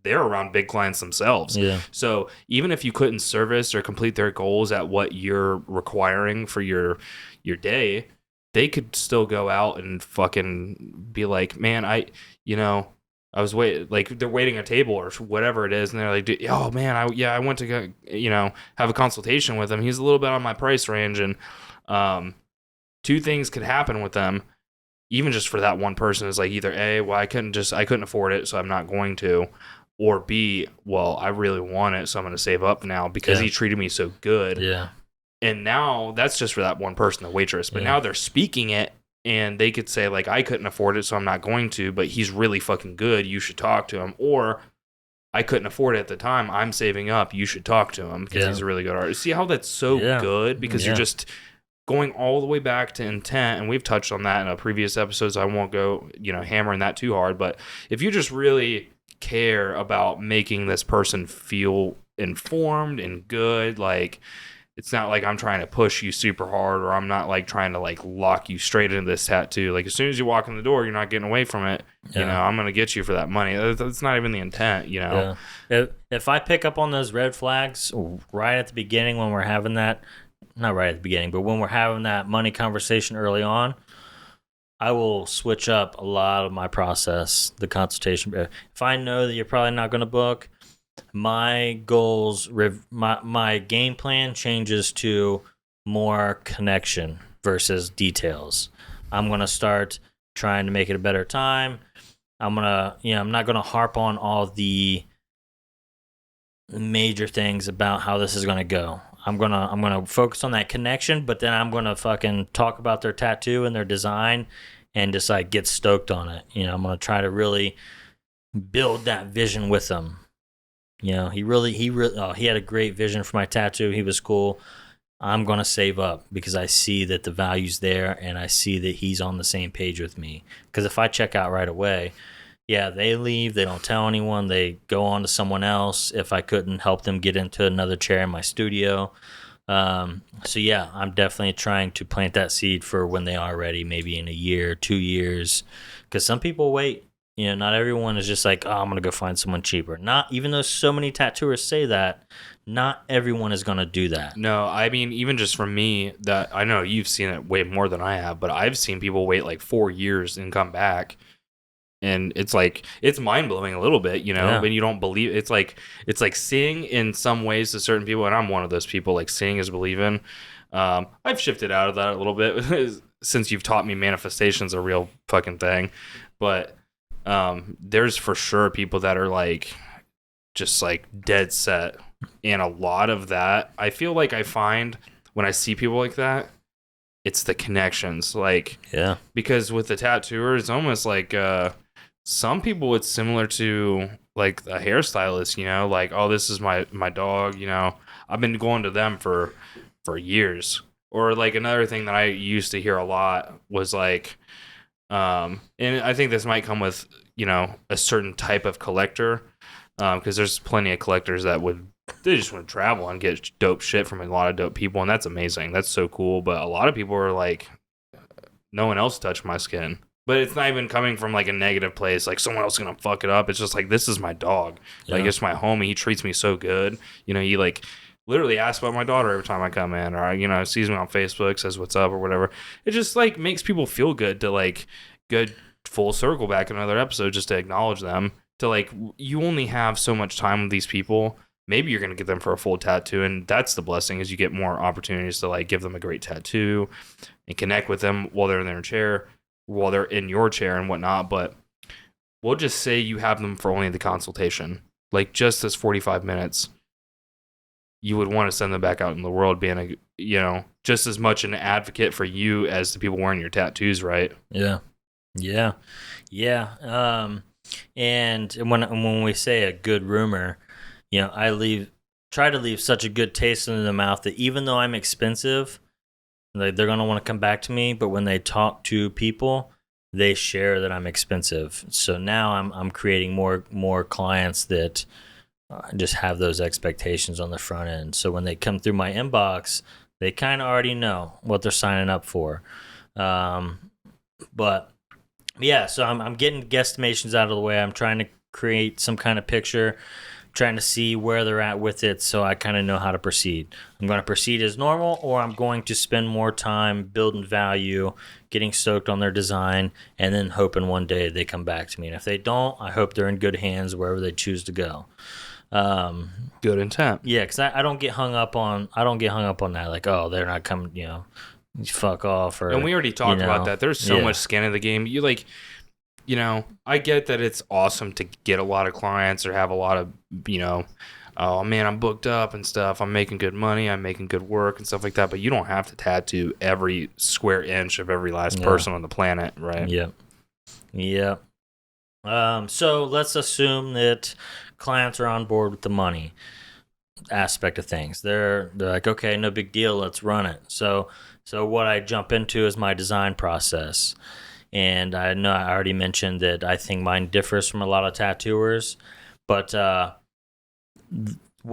they're around big clients themselves. So even if you couldn't service or complete their goals at what you're requiring for your day, they could still go out and fucking be like, man, I was they're waiting a table or whatever it is, and they're like, oh man, I went to go, have a consultation with him. He's a little bit on my price range, and two things could happen with them, even just for that one person, is like, either A, well, I couldn't afford it, so I'm not going to, or B, well, I really want it, so I'm going to save up now because he treated me so good. Yeah. And now that's just for that one person, the waitress. But now they're speaking it, and they could say, like, I couldn't afford it, so I'm not going to, but he's really fucking good. You should talk to him. Or I couldn't afford it at the time. I'm saving up. You should talk to him because he's a really good artist. See how that's so good? Because you're just going all the way back to intent, and we've touched on that in a previous episode, so I won't go, hammering that too hard. But if you just really care about making this person feel informed and good, like, it's not like I'm trying to push you super hard, or I'm not like trying to like lock you straight into this tattoo. Like, as soon as you walk in the door, you're not getting away from it. Yeah. I'm going to get you for that money. That's not even the intent, Yeah. If I pick up on those red flags right at the beginning when we're having that, not right at the beginning, but when we're having that money conversation early on, I will switch up a lot of my process, the consultation. If I know that you're probably not going to book, my goals, my game plan changes to more connection versus details. I'm going to start trying to make it a better time. I'm not going to harp on all the major things about how this is going to go. I'm gonna focus on that connection, but then I'm gonna fucking talk about their tattoo and their design, and just like get stoked on it. I'm gonna try to really build that vision with them. He had a great vision for my tattoo. He was cool. I'm gonna save up because I see that the value's there, and I see that he's on the same page with me. Because if I check out right away, yeah, they leave. They don't tell anyone. They go on to someone else if I couldn't help them get into another chair in my studio. So, yeah, I'm definitely trying to plant that seed for when they are ready, maybe in a year, 2 years. Because some people wait. Not everyone is just like, oh, I'm going to go find someone cheaper. Not even though so many tattooers say that, not everyone is going to do that. No, I mean, even just from me, that I know you've seen it way more than I have, but I've seen people wait like 4 years and come back. And it's like, it's mind blowing a little bit, Yeah. when you don't believe. It's like seeing in some ways to certain people, and I'm one of those people. Like, seeing is believing. I've shifted out of that a little bit since you've taught me manifestation's a real fucking thing. But there's for sure people that are like just like dead set, and a lot of that I feel like I find when I see people like that, it's the connections. Like, Yeah. because with the tattooer, it's almost like some people, it's similar to like a hairstylist, like, oh, this is my dog, I've been going to them for years. Or like another thing that I used to hear a lot was like, and I think this might come with, a certain type of collector, because there's plenty of collectors that they just want to travel and get dope shit from a lot of dope people, and that's amazing. That's so cool. But a lot of people are like, no one else touched my skin. But it's not even coming from like a negative place, like someone else is gonna fuck it up. It's just like, this is my dog. Yeah. Like, it's my homie. He treats me so good. He like literally asks about my daughter every time I come in, or sees me on Facebook, says what's up or whatever. It just like makes people feel good to like good full circle back in another episode, just to acknowledge them. To like, you only have so much time with these people. Maybe you're gonna get them for a full tattoo, and that's the blessing, is you get more opportunities to like give them a great tattoo and connect with them while they're in their chair, while they're in your chair and whatnot. But we'll just say you have them for only the consultation, like just this 45 minutes. You would want to send them back out in the world being just as much an advocate for you as the people wearing your tattoos, right? Yeah. And when we say a good rumor, I try to leave such a good taste in the mouth that even though I'm expensive, they're going to want to come back to me. But when they talk to people, they share that I'm expensive. So now I'm creating more clients that just have those expectations on the front end. So when they come through my inbox, they kind of already know what they're signing up for. But yeah, so I'm getting guesstimations out of the way. I'm trying to create some kind of picture, trying to see where they're at with it, so I kind of know how to proceed. I'm going to proceed as normal, or I'm going to spend more time building value, getting stoked on their design, and then hoping one day they come back to me. And if they don't, I hope they're in good hands wherever they choose to go. Good intent. Yeah, because I don't get hung up on that. Like, oh, they're not coming. Fuck off. Or, and we already talked about that. There's so much skin in the game. You like. I get that it's awesome to get a lot of clients or have a lot of, oh man, I'm booked up and stuff. I'm making good money. I'm making good work and stuff like that. But you don't have to tattoo every square inch of every last person on the planet, right? Yeah. So let's assume that clients are on board with the money. aspect of things. They're like, okay, no big deal, let's run it. So what I jump into is my design process. And I know I already mentioned that I think mine differs from a lot of tattooers, but well,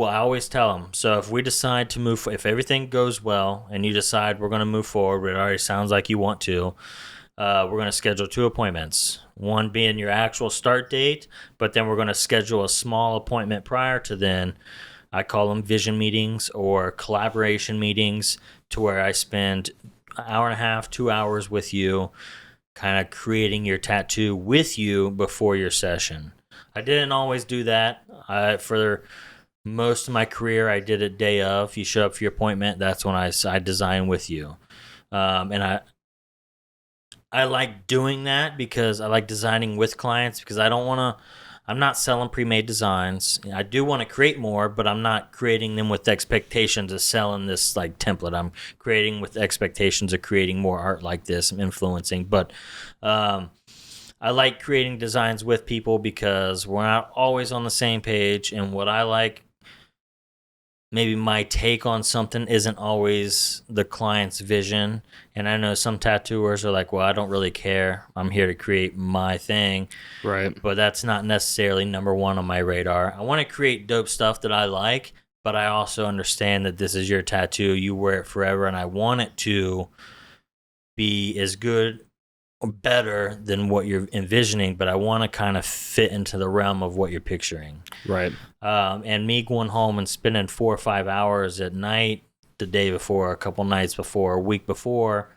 I always tell them. So if we decide to move, if everything goes well and you decide we're going to move forward, it already sounds like you want to. We're going to schedule 2 appointments. One being your actual start date, but then we're going to schedule a small appointment prior to then. I call them vision meetings or collaboration meetings, to where I spend an hour and a half, 2 hours with you, kind of creating your tattoo with you before your session. I didn't always do that. For most of my career, I did it day of. You show up for your appointment, that's when I design with you. And I like doing that because I like designing with clients, because I'm not selling pre-made designs. I do want to create more, but I'm not creating them with expectations of selling this like template. I'm creating with expectations of creating more art like this and influencing. But I like creating designs with people because we're not always on the same page, and what I like, maybe my take on something isn't always the client's vision. And I know some tattooers are like, well, I don't really care. I'm here to create my thing. Right. But that's not necessarily number one on my radar. I want to create dope stuff that I like, but I also understand that this is your tattoo. You wear it forever, and I want it to be as good or better than what you're envisioning, but I want to kind of fit into the realm of what you're picturing. Right. And me going home and spending 4 or 5 hours at night, the day before, a couple nights before, a week before,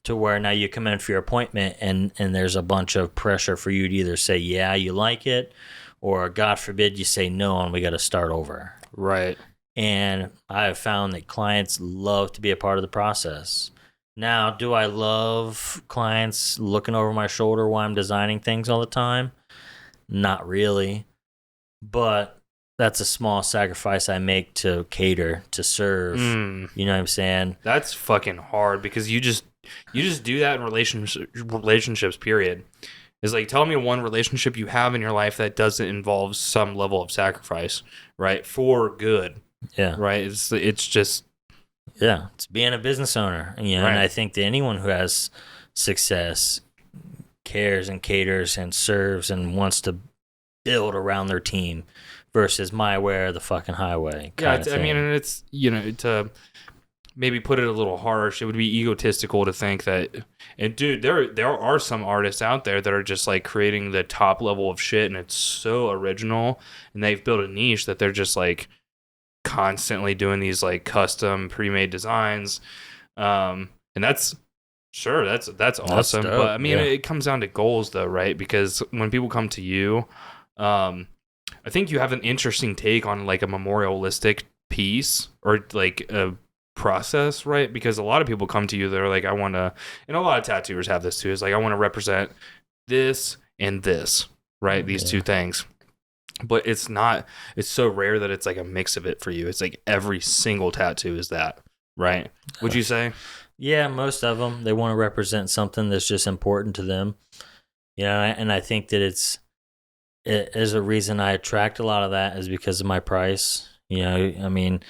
to where now you come in for your appointment and there's a bunch of pressure for you to either say, yeah, you like it, or God forbid you say no and we got to start over. Right. And I have found that clients love to be a part of the process. Now, do I love clients looking over my shoulder while I'm designing things all the time? Not really. But that's a small sacrifice I make to cater, to serve. You know what I'm saying? That's fucking hard, because you just do that in relationships, period. Is like, tell me one relationship you have in your life that doesn't involve some level of sacrifice, right? For good. Yeah. Right? It's just, yeah, it's being a business owner, you know. Right. And I think that anyone who has success cares and caters and serves and wants to build around their team, versus my way or the fucking highway. Yeah, I mean, and it's, you know, to maybe put it a little harsh, it would be egotistical to think that, and dude, there are some artists out there that are just like creating the top level of shit, and it's so original, and they've built a niche that they're just like constantly doing these like custom pre-made designs, and that's sure, that's awesome. dope, But I mean, yeah. it comes down to goals though, right? Because when people come to you, I think you have an interesting take on like a memorialistic piece or like a process, right? Because a lot of people come to you, they're like, I want to, and a lot of tattooers have this too, is like, I want to represent this and this, right? These two things. But it's so rare that it's like a mix of it for you. It's like every single tattoo is that, right? Would you say? Yeah, most of them, they want to represent something that's just important to them. You know, and I think that it is a reason I attract a lot of that is because of my price. You know, I mean,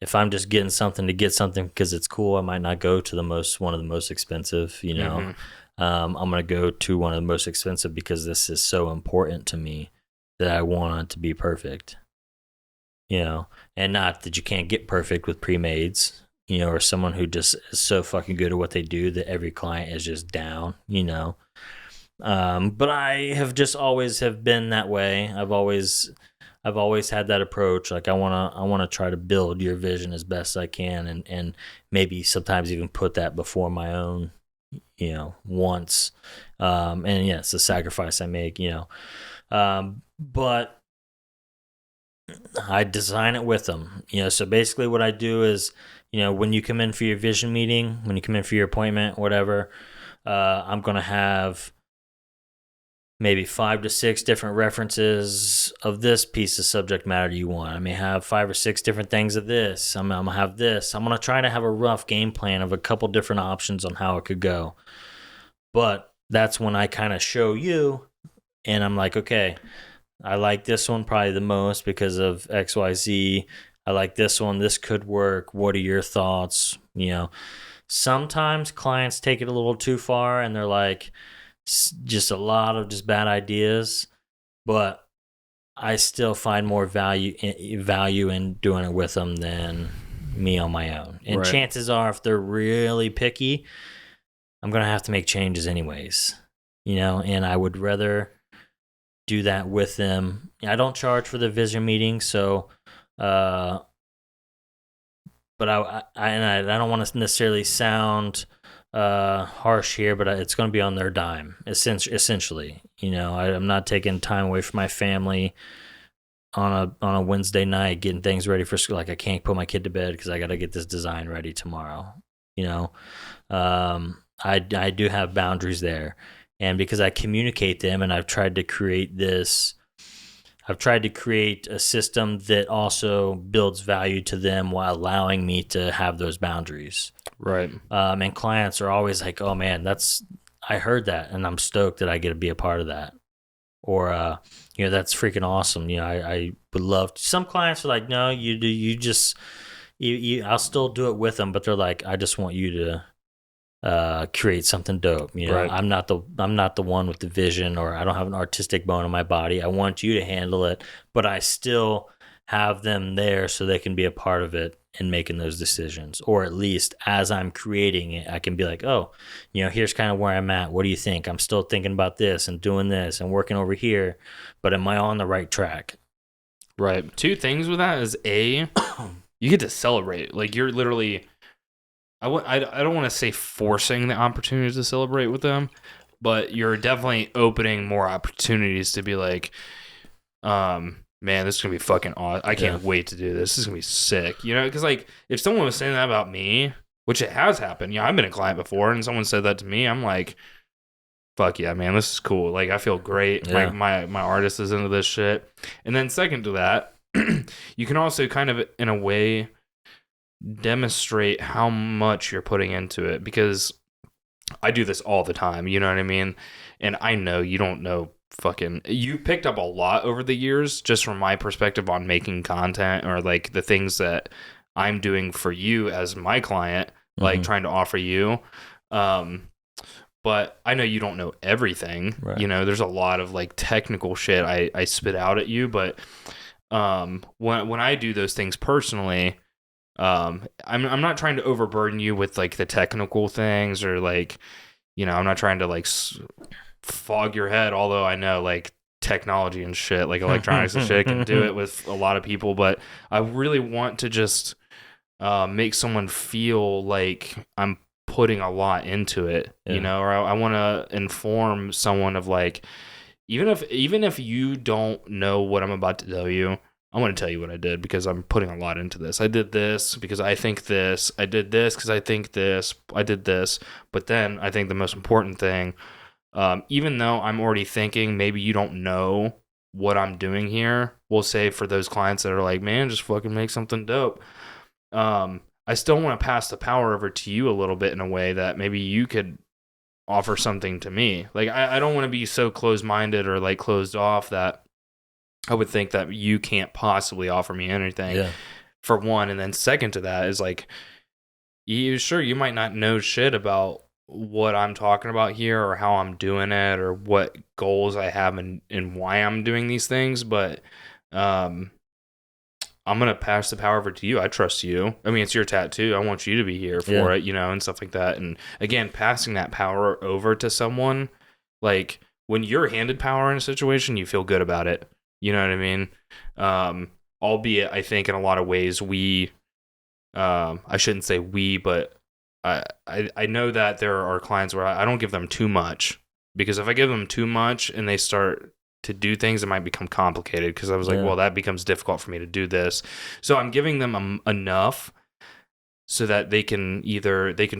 if I'm just getting something to get something because it's cool, I might not go to one of the most expensive, you know. I'm going to go to one of the most expensive because this is so important to me that I want it to be perfect, you know. And not that you can't get perfect with pre-mades, you know, or someone who just is so fucking good at what they do that every client is just down, you know. But I have just always have been that way. I've always had that approach. Like I wanna try to build your vision as best I can, and maybe sometimes even put that before my own, you know, wants. And yeah, it's a sacrifice I make, you know. But I design it with them, you know. So basically, what I do is, you know, when you come in for your vision meeting, when you come in for your appointment, whatever, I'm gonna have maybe 5 to 6 different references of this piece of subject matter you want. I may have 5 or 6 different things of this. I'm gonna have this. I'm gonna try to have a rough game plan of a couple different options on how it could go. But that's when I kind of show you, and I'm like, okay, I like this one probably the most because of XYZ. I like this one. This could work. What are your thoughts? Sometimes clients take it a little too far and they're like, just a lot of just bad ideas. But I still find more value in doing it with them than me on my own. And Right. chances are, if they're really picky, I'm gonna have to make changes anyways. And I would rather do that with them. I don't charge for the vision meeting, so but I don't want to necessarily sound harsh here, but it's going to be on their dime, essentially. I'm not taking time away from my family on a Wednesday night getting things ready for school. Like, I can't put my kid to bed because I got to get this design ready tomorrow. I do have boundaries there, and because I communicate them, and I've tried to create a system that also builds value to them while allowing me to have those boundaries. Right. And clients are always like, "Oh man, I heard that, and I'm stoked that I get to be a part of that." Or that's freaking awesome. I would love to. Some clients are like, "No, you do. You just I'll still do it with them," but they're like, "I just want you to create something dope." Right. I'm not the one with the vision, or I don't have an artistic bone in my body. I want you to handle it, but I still have them there so they can be a part of it and making those decisions. Or at least as I'm creating it, I can be like, "Oh, here's kind of where I'm at. What do you think? I'm still thinking about this and doing this and working over here, but am I on the right track?" Right. Two things with that is you get to celebrate. Like, you're literally, I don't want to say forcing the opportunity to celebrate with them, but you're definitely opening more opportunities to be like, man, this is gonna be fucking awesome. I can't wait to do this. This is gonna be sick. Because like, if someone was saying that about me, which it has happened, I've been a client before, and someone said that to me, I'm like, fuck yeah, man, this is cool. Like, I feel great. Yeah. My artist is into this shit. And then second to that, you can also kind of, in a way, demonstrate how much you're putting into it, because I do this all the time. You know what I mean? And I know you don't know you picked up a lot over the years just from my perspective on making content, or like the things that I'm doing for you as my client, like trying to offer you. But I know you don't know everything. Right. There's a lot of like technical shit I spit out at you, but when I do those things personally, I'm not trying to overburden you with like the technical things, or like, I'm not trying to like fog your head, although I know like technology and shit, like electronics and shit, can do it with a lot of people. But I really want to just make someone feel like I'm putting a lot into it, or I want to inform someone of like, even if you don't know what I'm about to tell you, I want to tell you what I did because I'm putting a lot into this. I did this because I think this. I did this because I think this. I did this. But then I think the most important thing, even though I'm already thinking maybe you don't know what I'm doing here, we'll say for those clients that are like, man, just fucking make something dope. I still want to pass the power over to you a little bit in a way that maybe you could offer something to me. Like, I don't want to be so closed-minded or like closed off that I would think that you can't possibly offer me anything, for one. And then second to that is like, you might not know shit about what I'm talking about here, or how I'm doing it, or what goals I have, and why I'm doing these things. But I'm going to pass the power over to you. I trust you. I mean, it's your tattoo. I want you to be here for it, and stuff like that. And again, passing that power over to someone, like when you're handed power in a situation, you feel good about it. You know what I mean? Albeit, I think in a lot of ways I shouldn't say we, but I know that there are clients where I don't give them too much, because if I give them too much and they start to do things, it might become complicated, because I was like, well, that becomes difficult for me to do this. So I'm giving them enough so that they can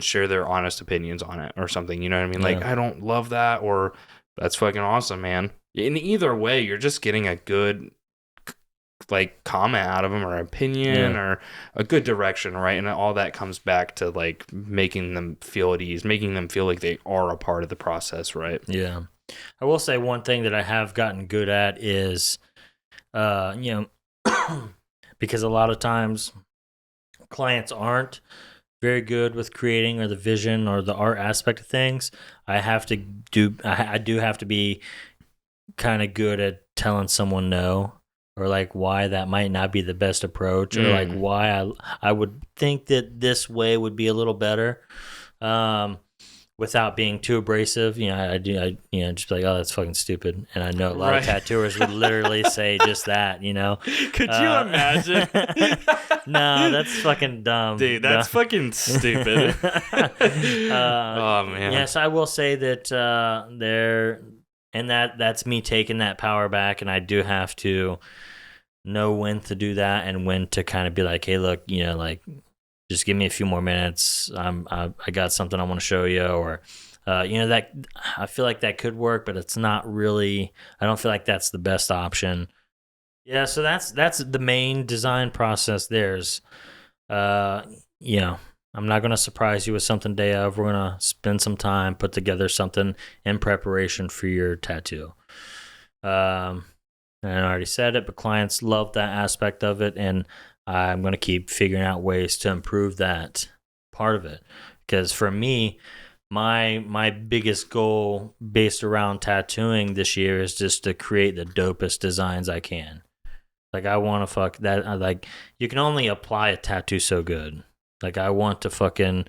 share their honest opinions on it or something. You know what I mean? Like, I don't love that, or that's fucking awesome, man. In either way, you're just getting a good like comment out of them, or opinion, or a good direction, right? And all that comes back to like making them feel at ease, making them feel like they are a part of the process, right? Yeah. I will say one thing that I have gotten good at is, because a lot of times clients aren't very good with creating or the vision or the art aspect of things. I do have to be kind of good at telling someone no, or like why that might not be the best approach, or like why I would think that this way would be a little better. Without being too abrasive, just be like, oh, that's fucking stupid. And I know a lot of tattooers would literally say just that, Could you imagine? No, that's fucking dumb. Dude, that's fucking stupid. Oh, man. Yes, I will say that that's me taking that power back, and I do have to know when to do that and when to kind of be like, hey, look, like, just give me a few more minutes. I got something I want to show you, or that I feel like that could work, but it's not really. I don't feel like that's the best option. Yeah, so that's the main design process. I'm not going to surprise you with something day of. We're going to spend some time, put together something in preparation for your tattoo. And I already said it, but clients love that aspect of it, and I'm going to keep figuring out ways to improve that part of it. Because for me, my biggest goal based around tattooing this year is just to create the dopest designs I can. Like, I want to fuck that. Like, you can only apply a tattoo so good. Like, I want to fucking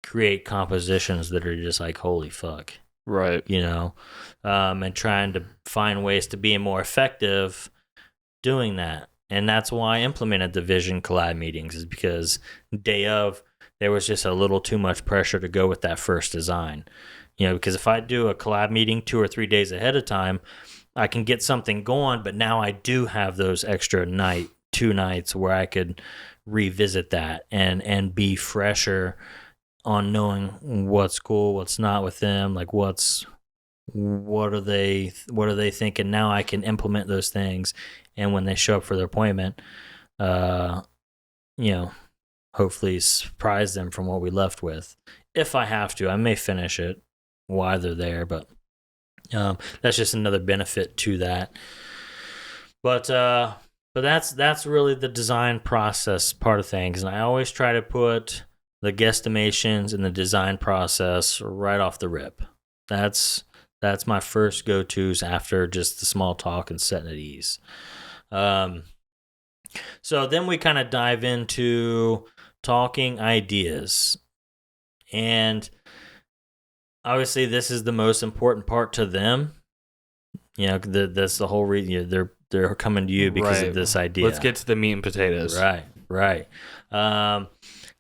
create compositions that are just like, holy fuck. Right. And trying to find ways to be more effective doing that. And that's why I implemented the Vision collab meetings, is because day of, there was just a little too much pressure to go with that first design. Because if I do a collab meeting 2 or 3 days ahead of time, I can get something going, but now I do have those extra 2 nights where I could revisit that and be fresher on knowing what's cool, what's not with them, like what are they thinking. Now I can implement those things, and when they show up for their appointment, hopefully surprise them from what we left with. If I have to, I may finish it while they're there, but that's just another benefit to that. But that's really the design process part of things, and I always try to put the guesstimations and the design process right off the rip. That's my first go-tos after just the small talk and setting at ease. So then we kind of dive into talking ideas, and obviously this is the most important part to them. That's the whole reason they're coming to you because of this idea. Let's get to the meat and potatoes. Right.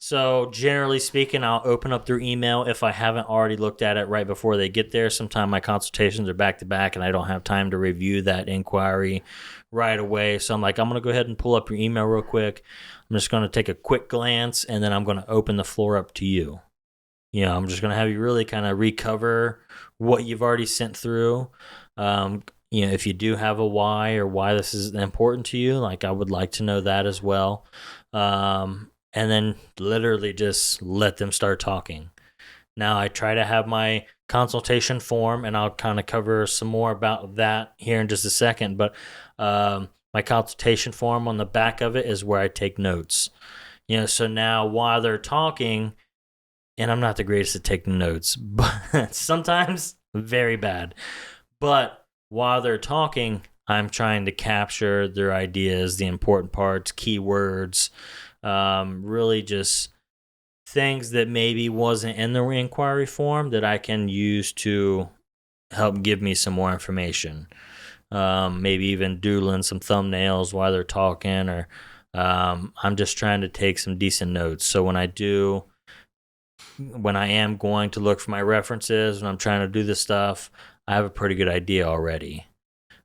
So generally speaking, I'll open up their email if I haven't already looked at it right before they get there. Sometimes my consultations are back to back and I don't have time to review that inquiry right away. So I'm like, I'm going to go ahead and pull up your email real quick. I'm just going to take a quick glance, and then I'm going to open the floor up to you. I'm just going to have you really kind of recover what you've already sent through. If you do have a why or why this is important to you, like, I would like to know that as well. And then literally just let them start talking. Now, I try to have my consultation form, and I'll kind of cover some more about that here in just a second. But my consultation form, on the back of it is where I take notes. So now while they're talking, and I'm not the greatest at taking notes, but sometimes very bad. But while they're talking, I'm trying to capture their ideas, the important parts, keywords, really just things that maybe wasn't in the inquiry form that I can use to help give me some more information. Maybe even doodling some thumbnails while they're talking, or I'm just trying to take some decent notes. So when I am going to look for my references, when I'm trying to do this stuff, I have a pretty good idea already.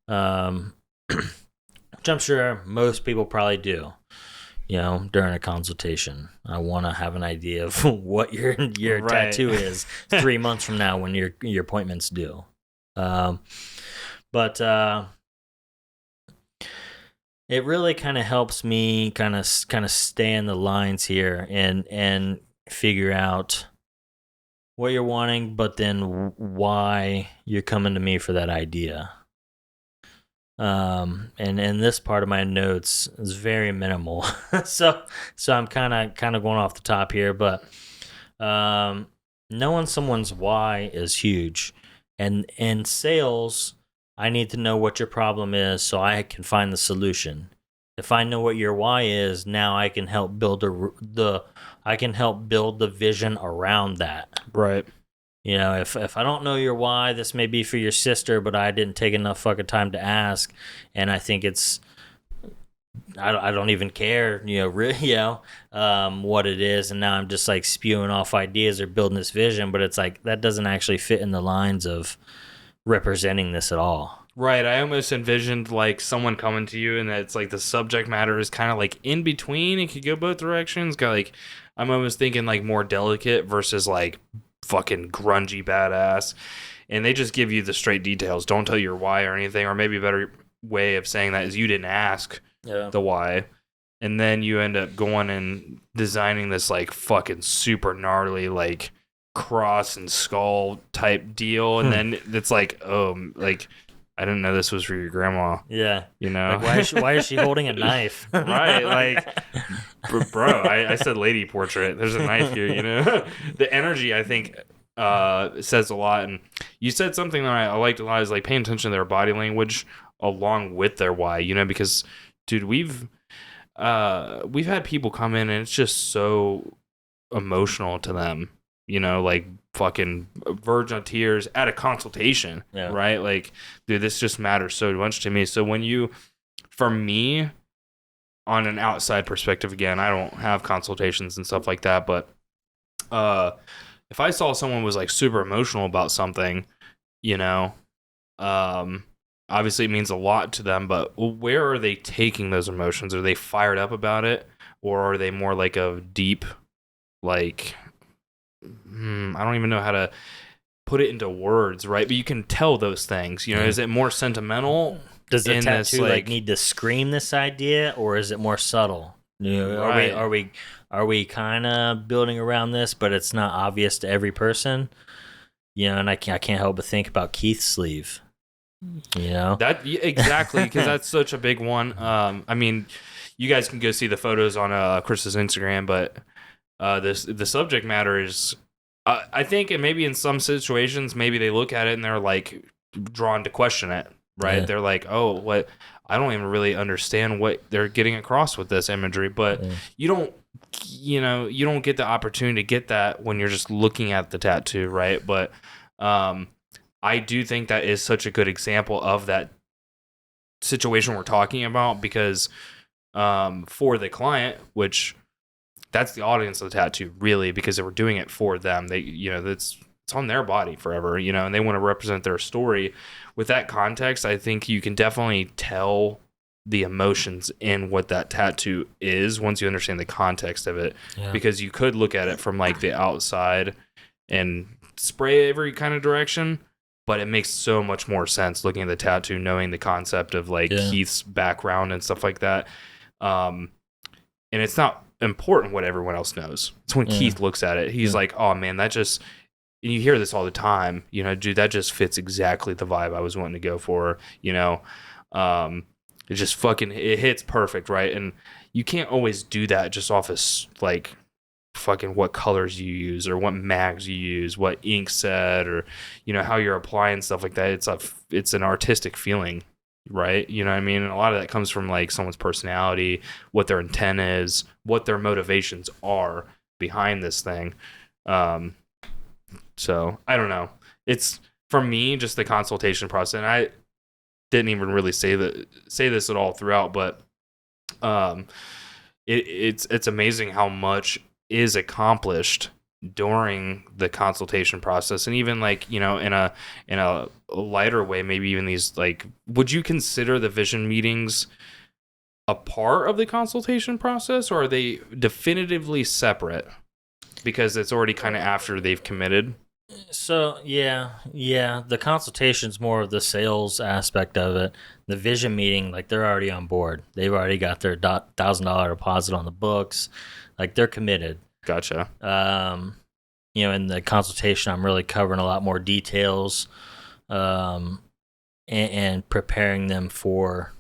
Which I'm sure most people probably do. During a consultation, I want to have an idea of what your tattoo is 3 months from now when your appointment's due. But it really kind of helps me kind of stay in the lines here and figure out what you're wanting, but then why you're coming to me for that idea. And in this part of my notes is very minimal. so I'm kind of going off the top here, but knowing someone's why is huge. And in sales, I need to know what your problem is so I can find the solution. If I know what your why is, now I can help build the vision around that. Right. You know, if I don't know your why, this may be for your sister, but I didn't take enough fucking time to ask, and I think I don't even care, what it is, and now I'm just like spewing off ideas or building this vision, but it's like that doesn't actually fit in the lines of representing this at all. Right. I almost envisioned like someone coming to you, and it's like the subject matter is kind of like in between. It could go both directions. Like I'm almost thinking like more delicate versus like fucking grungy badass, and they just give you the straight details. Don't tell your why or anything. Or maybe a better way of saying that is you didn't ask the why, and then you end up going and designing this like fucking super gnarly like cross and skull type deal, and then it's like, oh, like I didn't know this was for your grandma. Yeah, you know, like, why is she holding a knife? Right, like, bro, I said lady portrait. There's a knife here. You know, the energy I think says a lot. And you said something that I liked a lot is like paying attention to their body language along with their why. You know, because dude, we've had people come in and it's just so emotional to them. You know, like fucking verge on tears at a consultation, right? Like, dude, this just matters so much to me. So for me, on an outside perspective, again, I don't have consultations and stuff like that, but if I saw someone was like super emotional about something, you know, obviously it means a lot to them, but where are they taking those emotions? Are they fired up about it, or are they more like a deep, like, I don't even know how to put it into words, right? But you can tell those things. You know, is it more sentimental? Does the tattoo like need to scream this idea, or is it more subtle? You know, right. are we kind of building around this, but it's not obvious to every person? You know, and I can't help but think about Keith's sleeve. You know, that exactly, because that's such a big one. I mean, you guys can go see the photos on Chris's Instagram, but the subject matter is, I think, and maybe in some situations, maybe they look at it and they're like drawn to question it, right? Yeah. They're like, oh, what? I don't even really understand what they're getting across with this imagery, but you don't get the opportunity to get that when you're just looking at the tattoo, right? But I do think that is such a good example of that situation we're talking about, because for the client, which that's the audience of the tattoo, really, because they were doing it for them. They, it's on their body forever, and they want to represent their story. With that context, I think you can definitely tell the emotions in what that tattoo is once you understand the context of it. Yeah. Because you could look at it from like the outside and spray every kind of direction, but it makes so much more sense looking at the tattoo, knowing the concept of like Keith's background and stuff like that. And it's not important what everyone else knows. It's when Keith looks at it, he's like, oh man, that just, and you hear this all the time, dude, that just fits exactly the vibe I was wanting to go for. It just it hits perfect, right? And you can't always do that just off of like fucking what colors you use or what mags you use, what ink set, or how you're applying stuff like that. It's an artistic feeling, right? You know what I mean? And a lot of that comes from like someone's personality, what their intent is, what their motivations are behind this thing. So I don't know. It's, for me, just the consultation process. And I didn't even really say this at all throughout, but it's amazing how much is accomplished during the consultation process. And even like, in a lighter way, maybe even these, like, would you consider the vision meetings a part of the consultation process, or are they definitively separate because it's already kind of after they've committed? So yeah, the consultation's more of the sales aspect of it. The vision meeting, like, they're already on board. They've already got their $1,000 deposit on the books. Like, they're committed. Gotcha. In the consultation, I'm really covering a lot more details. and preparing them for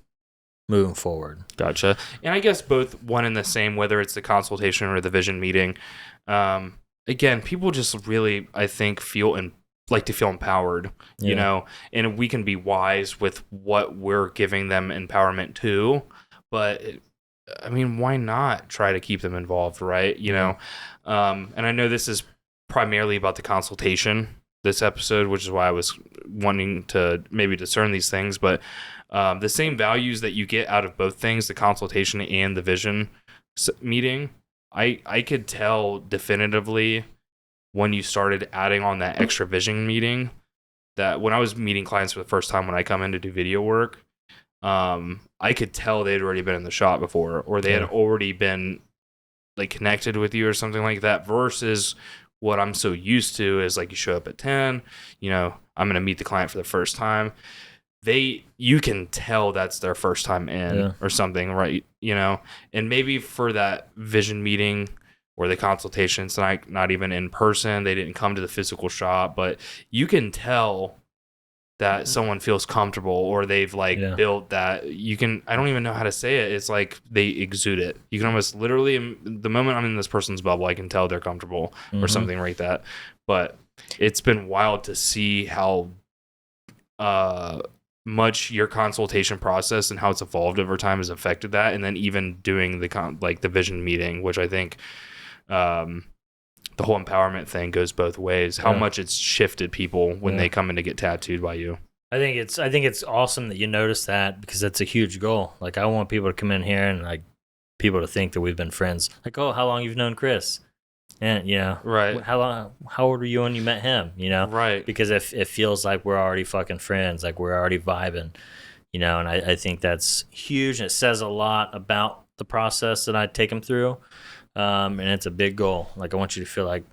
moving forward. Gotcha. And I guess both one and the same, whether it's the consultation or the vision meeting. Again, people just really, I think, like to feel empowered, you know, and we can be wise with what we're giving them empowerment to. But I mean, why not try to keep them involved, right? You know, and I know this is primarily about the consultation this episode, which is why I was wanting to maybe discern these things, but the same values that you get out of both things, the consultation and the vision meeting, I could tell definitively when you started adding on that extra vision meeting, that when I was meeting clients for the first time when I come in to do video work, I could tell they'd already been in the shop before, or they had already been like connected with you or something like that, versus what I'm so used to is like you show up at 10, you know, I'm going to meet the client for the first time. You can tell that's their first time in or something, right? You know, and maybe for that vision meeting or the consultation, it's not even in person. They didn't come to the physical shop, but you can tell that someone feels comfortable, or they've like built that. I don't even know how to say it. It's like they exude it. You can almost literally, the moment I'm in this person's bubble, I can tell they're comfortable or something like that. But it's been wild to see how much your consultation process and how it's evolved over time has affected that. And then even doing the vision meeting, which I think the whole empowerment thing goes both ways. How much it's shifted people when they come in to get tattooed by you. I think it's awesome that you notice that, because that's a huge goal. Like, I want people to come in here and like people to think that we've been friends. Like, oh, how long you've known Chris? And you know, right? How old were you when you met him? You know, right? Because if it feels like we're already fucking friends, like we're already vibing, you know. And I think that's huge. And it says a lot about the process that I take them through. And it's a big goal. Like, I want you to feel like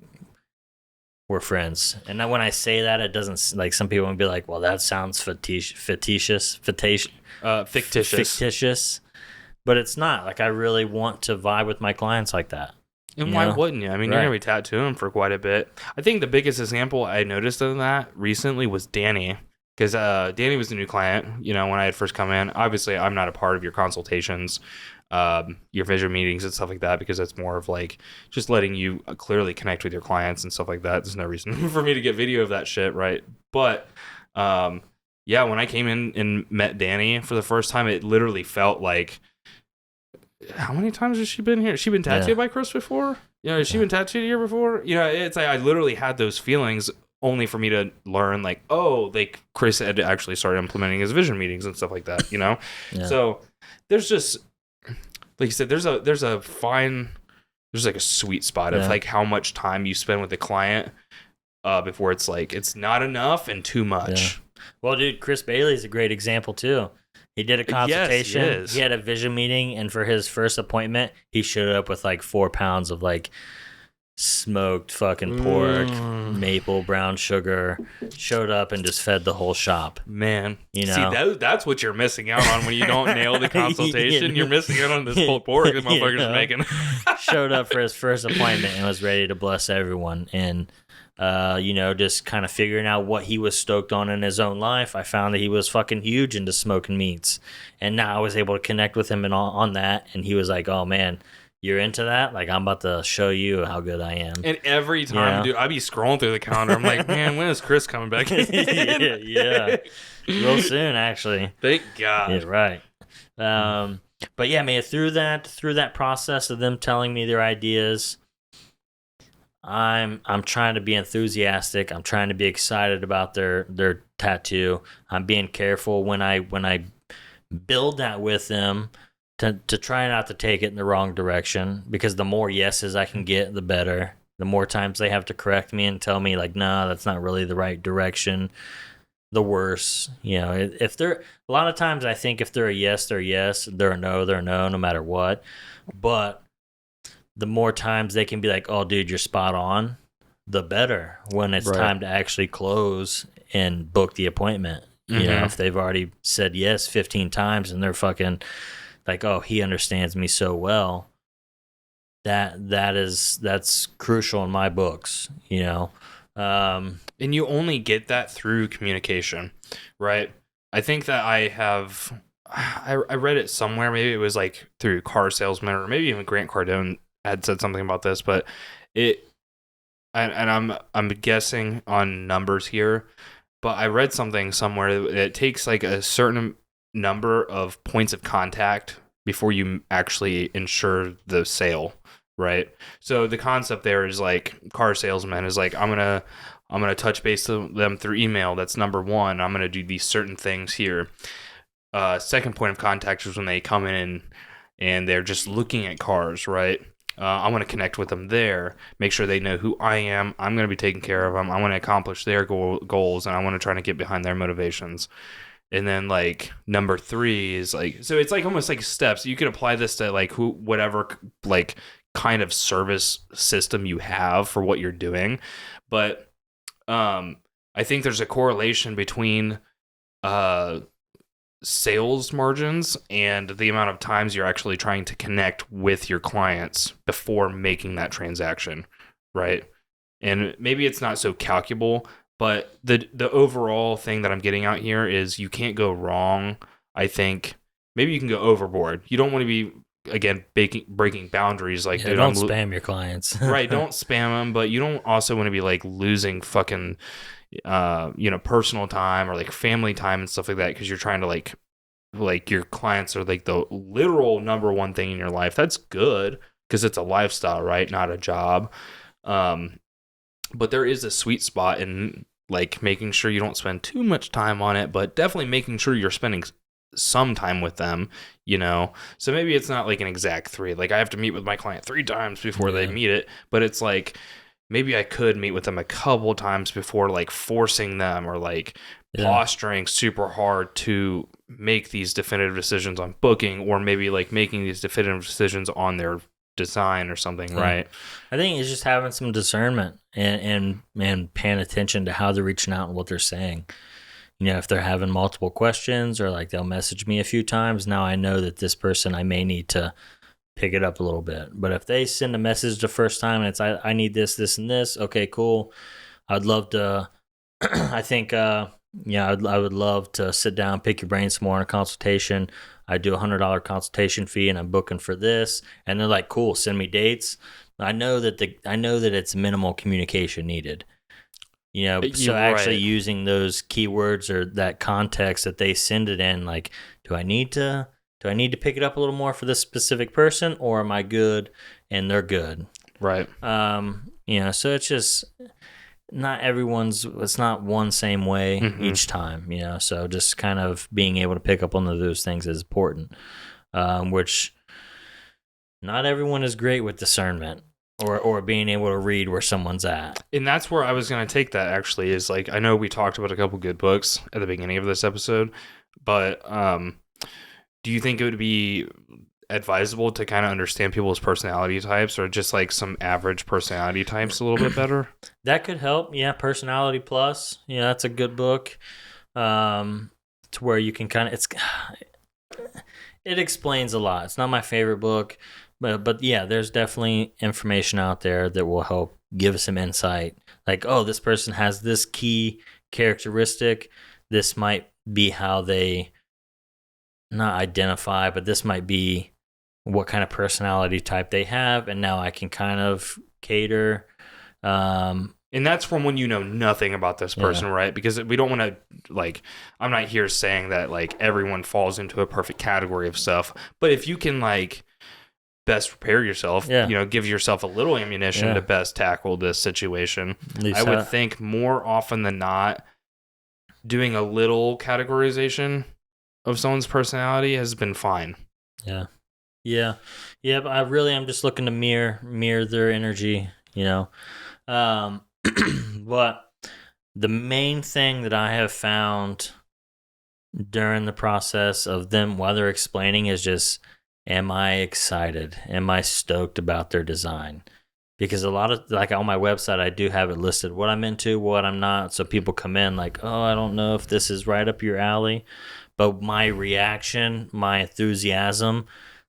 we're friends. And then when I say that, it doesn't, like, some people will be like, well, that sounds fictitious. But it's not. Like, I really want to vibe with my clients like that. And why wouldn't you? I mean, you're going to be tattooing for quite a bit. I think the biggest example I noticed of that recently was Danny. Because Danny was a new client, you know, when I had first come in. Obviously, I'm not a part of your consultations, your vision meetings and stuff like that, because that's more of like just letting you clearly connect with your clients and stuff like that. There's no reason for me to get video of that shit, right? But when I came in and met Danny for the first time, it literally felt like, how many times has she been here? Has she been tattooed by Chris before? You know, has she been tattooed here before? You know, it's like I literally had those feelings only for me to learn, like, oh, like Chris had actually started implementing his vision meetings and stuff like that, you know? So there's just, like you said, there's like a sweet spot of like how much time you spend with the client before it's like, it's not enough and too much. Well, dude, Chris Bailey's a great example too. He did a consultation. Yes, he had a vision meeting, and for his first appointment, he showed up with like 4 pounds of like smoked fucking pork, maple brown sugar. Showed up and just fed the whole shop. Man, you know, see, that's what you're missing out on when you don't nail the consultation. You're missing out on this pulled pork that motherfucker's making. Showed up for his first appointment and was ready to bless everyone. And you know, just kind of figuring out what he was stoked on in his own life. I found that he was fucking huge into smoking meats, and now I was able to connect with him and on that. And he was like, "Oh man, you're into that? Like, I'm about to show you how good I am." And every time, dude, I'd be scrolling through the calendar. I'm like, man, when is Chris coming back in? yeah, real soon, actually. Thank God. Yeah, right. But yeah, man, through that process of them telling me their ideas, I'm trying to be enthusiastic. I'm trying to be excited about their tattoo. I'm being careful when I build that with them to try not to take it in the wrong direction, because the more yeses I can get, the better. The more times they have to correct me and tell me like, nah, that's not really the right direction, the worse. You know, if they're, a lot of times I think if they're a yes, they're a yes. They're a no, they're a no, no matter what. But the more times they can be like, oh, dude, you're spot on, the better when it's time to actually close and book the appointment. You know, if they've already said yes 15 times and they're fucking like, oh, he understands me so well, that's crucial in my books, you know. And you only get that through communication, right? I think that I read it somewhere. Maybe it was like through Car Salesman, or maybe even Grant Cardone had said something about this. But it, and I'm guessing on numbers here, but I read something somewhere that it takes like a certain number of points of contact before you actually ensure the sale, right? So the concept there is like car salesman is like I'm gonna touch base to them through email. That's number one. I'm gonna do these certain things here. Second point of contact is when they come in and they're just looking at cars, right? I want to connect with them there, make sure they know who I am. I'm going to be taking care of them. I want to accomplish their goals, and I want to try to get behind their motivations. And then like number three is like, so it's like almost like steps. You could apply this to like whatever like kind of service system you have for what you're doing. But I think there's a correlation between sales margins and the amount of times you're actually trying to connect with your clients before making that transaction, right? And maybe it's not so calculable, but the overall thing that I'm getting out here is you can't go wrong. I think maybe you can go overboard. You don't want to be, again, breaking boundaries. Like, Yeah, dude, don't spam your clients. right, don't spam them, but you don't also want to be like losing fucking personal time or like family time and stuff like that because you're trying to like your clients are like the literal number one thing in your life. That's good because it's a lifestyle, right? Not a job. But there is a sweet spot in like making sure you don't spend too much time on it, but definitely making sure you're spending some time with them, So maybe it's not like an exact 3. Like I have to meet with my client 3 times before they meet it, but it's like maybe I could meet with them a couple times before like forcing them or like posturing super hard to make these definitive decisions on booking, or maybe like making these definitive decisions on their design or something, right? I think it's just having some discernment and paying attention to how they're reaching out and what they're saying. If they're having multiple questions or like they'll message me a few times, now I know that this person, I may need to pick it up a little bit. But if they send a message the first time and it's I need this and this, okay, cool. I'd love to I think I would love to sit down, pick your brain some more on a consultation. I do $100 consultation fee and I'm booking for this. And they're like, cool, send me dates. I know that it's minimal communication needed. So actually using those keywords or that context that they send it in, like, do I need to pick it up a little more for this specific person, or am I good and they're good? Right. So it's just it's not one same way each time, so just kind of being able to pick up on those things is important, which not everyone is great with discernment or being able to read where someone's at. And that's where I was going to take that, actually, is like, I know we talked about a couple good books at the beginning of this episode, but do you think it would be advisable to kind of understand people's personality types, or just like some average personality types a little bit better? That could help. Yeah. Personality Plus. Yeah. That's a good book. To where you can kind of, it explains a lot. It's not my favorite book, but yeah, there's definitely information out there that will help give some insight. Like, oh, this person has this key characteristic. This might be how they not identify, but this might be what kind of personality type they have, and now I can kind of cater. And that's from when you know nothing about this person, right? Because we don't want to, like, I'm not here saying that like everyone falls into a perfect category of stuff, but if you can like best prepare yourself, give yourself a little ammunition to best tackle this situation, I would think more often than not, doing a little categorization of someone's personality has been fine. Yeah, but I really am just looking to mirror their energy, But the main thing that I have found during the process of them while they're explaining is just, am I excited? Am I stoked about their design? Because a lot of, like, on my website, I do have it listed what I'm into, what I'm not. So people come in like, oh, I don't know if this is right up your alley. But my reaction, my enthusiasm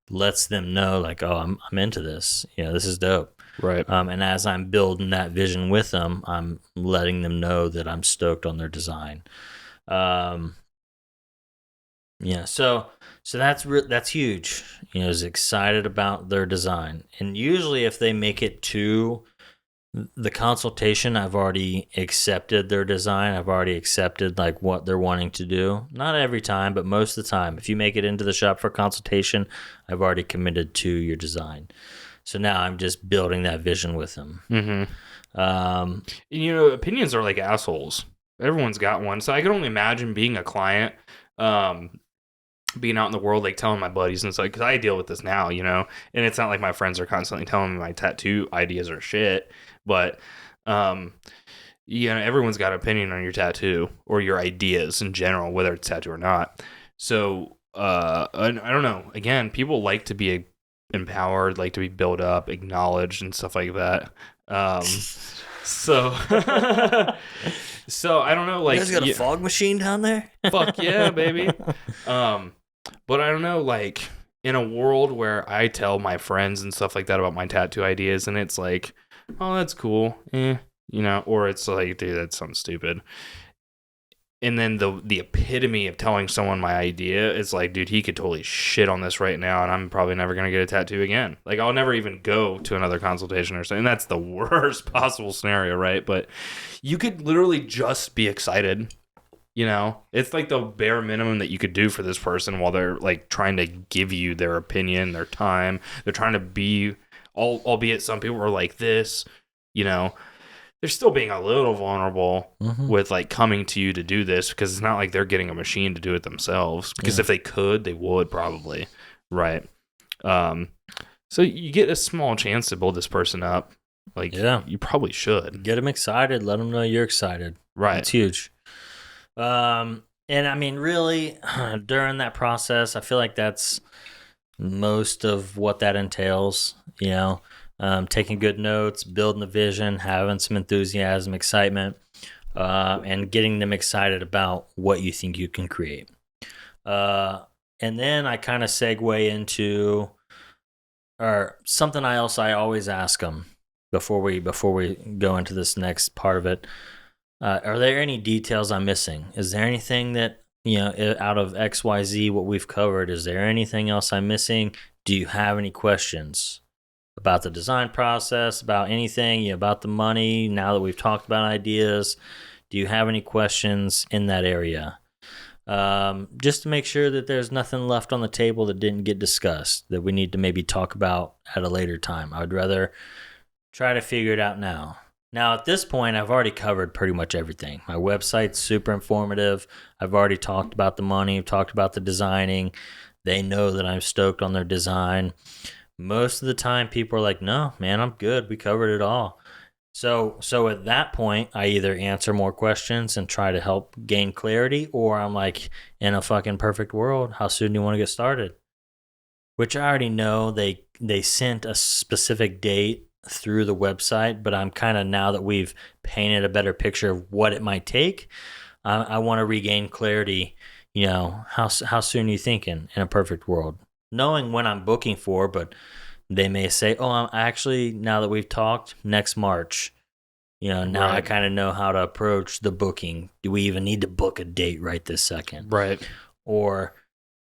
lets them know, like, oh, I'm into this. This is dope. Right. And as I'm building that vision with them, I'm letting them know that I'm stoked on their design. Yeah, so that's huge. Is excited about their design, and usually if they make it to the consultation, I've already accepted their design. I've already accepted like what they're wanting to do. Not every time, but most of the time. If you make it into the shop for consultation, I've already committed to your design. So now I'm just building that vision with them. Mm-hmm. Um, Opinions are like assholes. Everyone's got one. So I can only imagine being a client, being out in the world, like telling my buddies and stuff, because I deal with this now, and it's not like my friends are constantly telling me my tattoo ideas are shit, but, everyone's got an opinion on your tattoo or your ideas in general, whether it's tattoo or not. So, I don't know. Again, people like to be empowered, like to be built up, acknowledged, and stuff like that. So, so I don't know. Like, you guys got a fog machine down there? Fuck yeah, baby. But I don't know. Like, in a world where I tell my friends and stuff like that about my tattoo ideas, and it's like, oh, that's cool, or it's like, dude, that sounds stupid. And then the epitome of telling someone my idea is like, dude, he could totally shit on this right now, and I'm probably never gonna get a tattoo again. Like, I'll never even go to another consultation or something. And that's the worst possible scenario, right? But you could literally just be excited. It's like the bare minimum that you could do for this person while they're like trying to give you their opinion, their time. They're trying to be, albeit some people are like this, they're still being a little vulnerable with like coming to you to do this, because it's not like they're getting a machine to do it themselves, because if they could, they would probably. Right. So you get a small chance to build this person up. Like, you probably should get them excited. Let them know you're excited. Right. It's huge. And I mean, really, during that process, I feel like that's most of what that entails, taking good notes, building the vision, having some enthusiasm, excitement, and getting them excited about what you think you can create. And then I kind of segue into, or something else I always ask them before we go into this next part of it. Are there any details I'm missing? Is there anything that, out of XYZ, what we've covered, is there anything else I'm missing? Do you have any questions about the design process, about anything, about the money, now that we've talked about ideas? Do you have any questions in that area? Just to make sure that there's nothing left on the table that didn't get discussed, that we need to maybe talk about at a later time. I would rather try to figure it out now. Now, at this point, I've already covered pretty much everything. My website's super informative. I've already talked about the money. I've talked about the designing. They know that I'm stoked on their design. Most of the time, people are like, no, man, I'm good. We covered it all. So at that point, I either answer more questions and try to help gain clarity, or I'm like, in a fucking perfect world, how soon do you want to get started? Which I already know they sent a specific date through the website, but I'm kind of, now that we've painted a better picture of what it might take, I want to regain clarity. How soon are you thinking in a perfect world? Knowing when I'm booking for, but they may say, oh, I'm actually, now that we've talked, next March. Now right. I kind of know how to approach the booking. Do we even need to book a date right this second? Right. Or,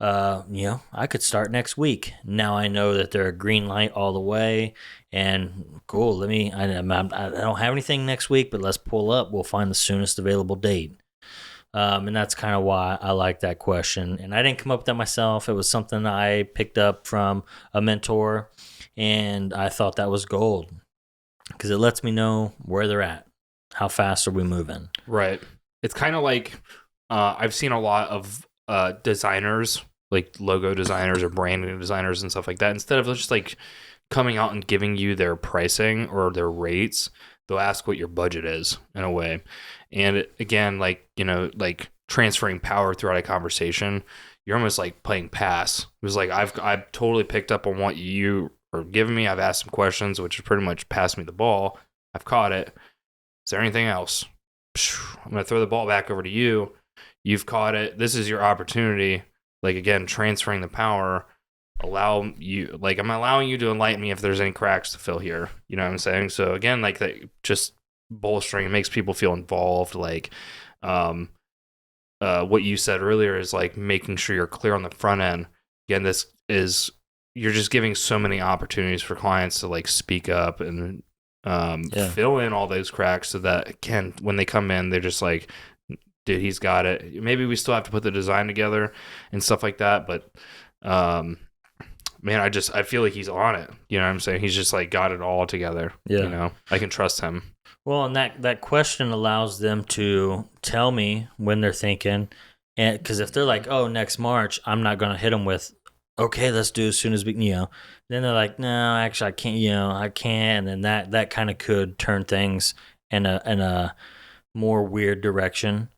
I could start next week. Now I know that they're a green light all the way, and cool. I don't have anything next week, but let's pull up. We'll find the soonest available date. And that's kind of why I like that question. And I didn't come up with that myself. It was something I picked up from a mentor, and I thought that was gold, because it lets me know where they're at. How fast are we moving? Right. It's kind of like, I've seen a lot of designers, like logo designers or branding designers and stuff like that. Instead of just like coming out and giving you their pricing or their rates, they'll ask what your budget is in a way. And again, like, like transferring power throughout a conversation, you're almost like playing pass. It was like, I've totally picked up on what you are giving me. I've asked some questions, which has pretty much passed me the ball. I've caught it. Is there anything else? I'm going to throw the ball back over to you. You've caught it. This is your opportunity. Like, again, transferring the power. I'm allowing you to enlighten me if there's any cracks to fill here. You know what I'm saying? So again, like, that, just bolstering, it makes people feel involved. Like, what you said earlier is like making sure you're clear on the front end. Again, this is, you're just giving so many opportunities for clients to like speak up and fill in all those cracks so that when they come in, they're just like, dude, he's got it. Maybe we still have to put the design together and stuff like that, but man, I feel like he's on it. You know what I'm saying? He's just like got it all together. Yeah. You know, I can trust him. Well, and that question allows them to tell me when they're thinking, and because if they're like, "Oh, next March," I'm not gonna hit them with, "Okay, let's do as soon as we," Then they're like, "No, actually, I can't. I can't." And then that kind of could turn things in a more weird direction.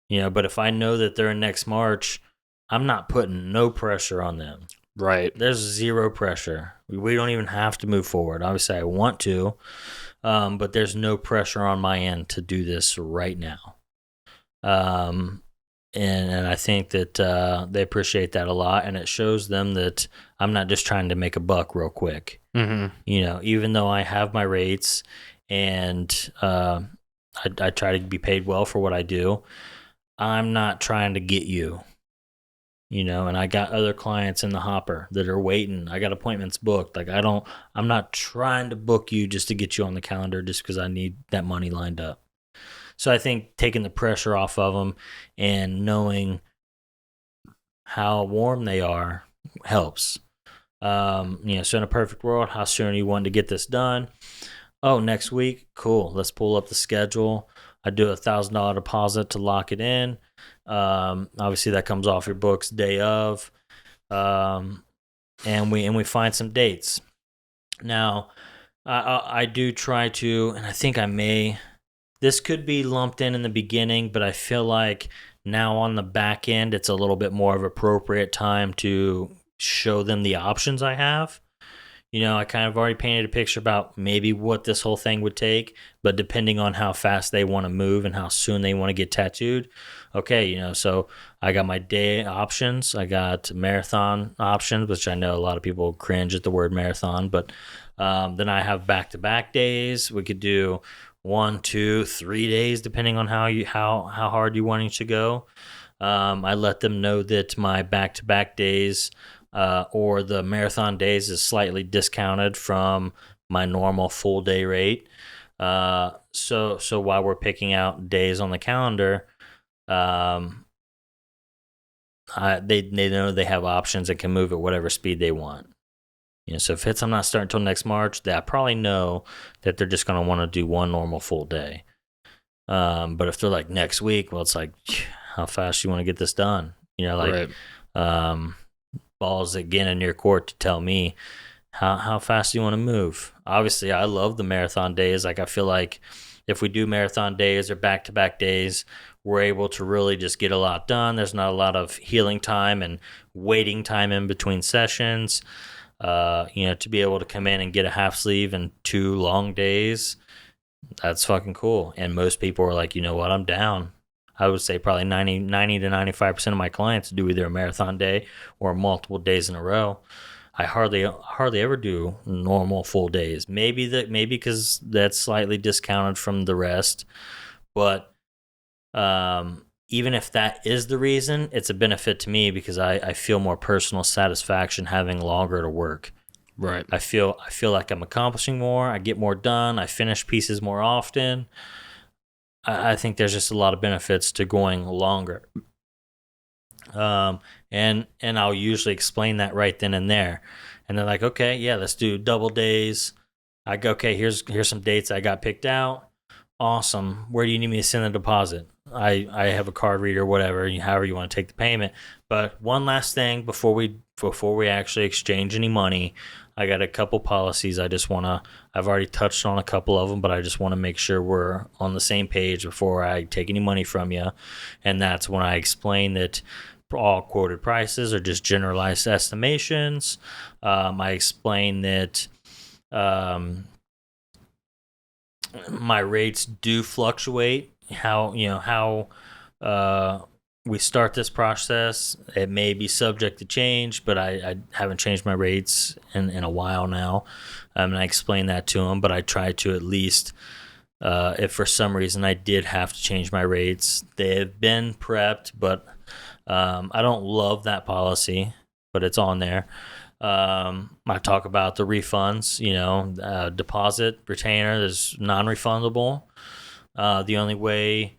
But if I know that they're in next March, I'm not putting no pressure on them. Right. There's zero pressure. We don't even have to move forward. Obviously, I want to. But there's no pressure on my end to do this right now. And I think that they appreciate that a lot, and it shows them that I'm not just trying to make a buck real quick. Mm-hmm. Even though I have my rates and I try to be paid well for what I do, I'm not trying to get you. And I got other clients in the hopper that are waiting. I got appointments booked. Like I'm not trying to book you just to get you on the calendar just because I need that money lined up. So I think taking the pressure off of them and knowing how warm they are helps. So in a perfect world, how soon are you wanting to get this done? Oh, next week? Cool. Let's pull up the schedule. I do $1,000 deposit to lock it in. Obviously that comes off your books day of, and we find some dates. Now, I do try to, and I think this could be lumped in the beginning, but I feel like now on the back end, it's a little bit more of appropriate time to show them the options I have. I kind of already painted a picture about maybe what this whole thing would take, but depending on how fast they want to move and how soon they want to get tattooed. Okay, so I got my day options. I got marathon options, which I know a lot of people cringe at the word marathon, but then I have back-to-back days. We could do 1, 2, 3 days, depending on how hard you wanting to go. I let them know that my back-to-back days or the marathon days is slightly discounted from my normal full day rate. So while we're picking out days on the calendar, they know they have options and can move at whatever speed they want. So if I'm not starting until next March, I probably know that they're just going to want to do one normal full day. But if they're like next week, well, it's like, how fast you want to get this done? Right. Balls again in your court to tell me how fast you want to move. Obviously, I love the marathon days. Like, I feel like if we do marathon days or back-to-back days, we're able to really just get a lot done. There's not a lot of healing time and waiting time in between sessions. To be able to come in and get a half sleeve in 2 long days, that's fucking cool. And most people are like, you know what, I'm down. I would say probably 90 to 95% of my clients do either a marathon day or multiple days in a row. I hardly ever do normal full days. Maybe because that's slightly discounted from the rest. But even if that is the reason, it's a benefit to me because I feel more personal satisfaction having longer to work. Right. I feel like I'm accomplishing more. I get more done. I finish pieces more often. I think there's just a lot of benefits to going longer. And I'll usually explain that right then and there. And they're like, okay, yeah, let's do double days. I go, okay, here's some dates I got picked out. Awesome. Where do you need me to send the deposit? I have a card reader, whatever, however you want to take the payment. But one last thing before we actually exchange any money, I got a couple policies I've already touched on a couple of them, but I just want to make sure we're on the same page before I take any money from you. And that's when I explain that all quoted prices are just generalized estimations. I explain that my rates do fluctuate. How we start this process, it may be subject to change, but I haven't changed my rates in a while now. And I explain that to them, but I try to at least if for some reason I did have to change my rates. They have been prepped, but I don't love that policy, but it's on there. I talk about the refunds, deposit, retainer is non-refundable. The only way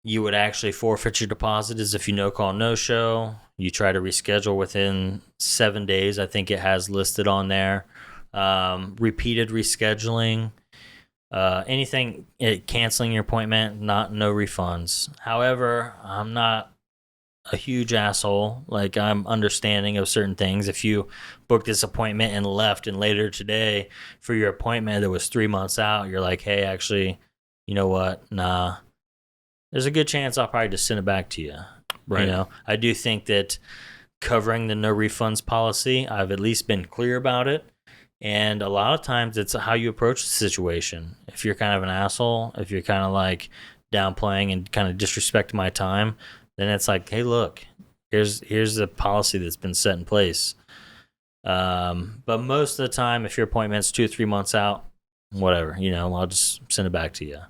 you would actually forfeit your deposit is if you no-call, no-show. You try to reschedule within 7 days. I think it has listed on there. Repeated rescheduling, anything, canceling your appointment, no refunds. However, I'm not a huge asshole. Like, I'm understanding of certain things. If you booked this appointment and left, and later today for your appointment that was 3 months out, you're like, hey, actually, you know what? Nah. There's a good chance I'll probably just send it back to you. Right. I do think that covering the no refunds policy, I've at least been clear about it. And a lot of times it's how you approach the situation. If you're kind of an asshole, if you're kind of like downplaying and kind of disrespecting my time, then it's like, hey, look, here's the policy that's been set in place. But most of the time, if your appointment's 2 or 3 months out, whatever, I'll just send it back to you.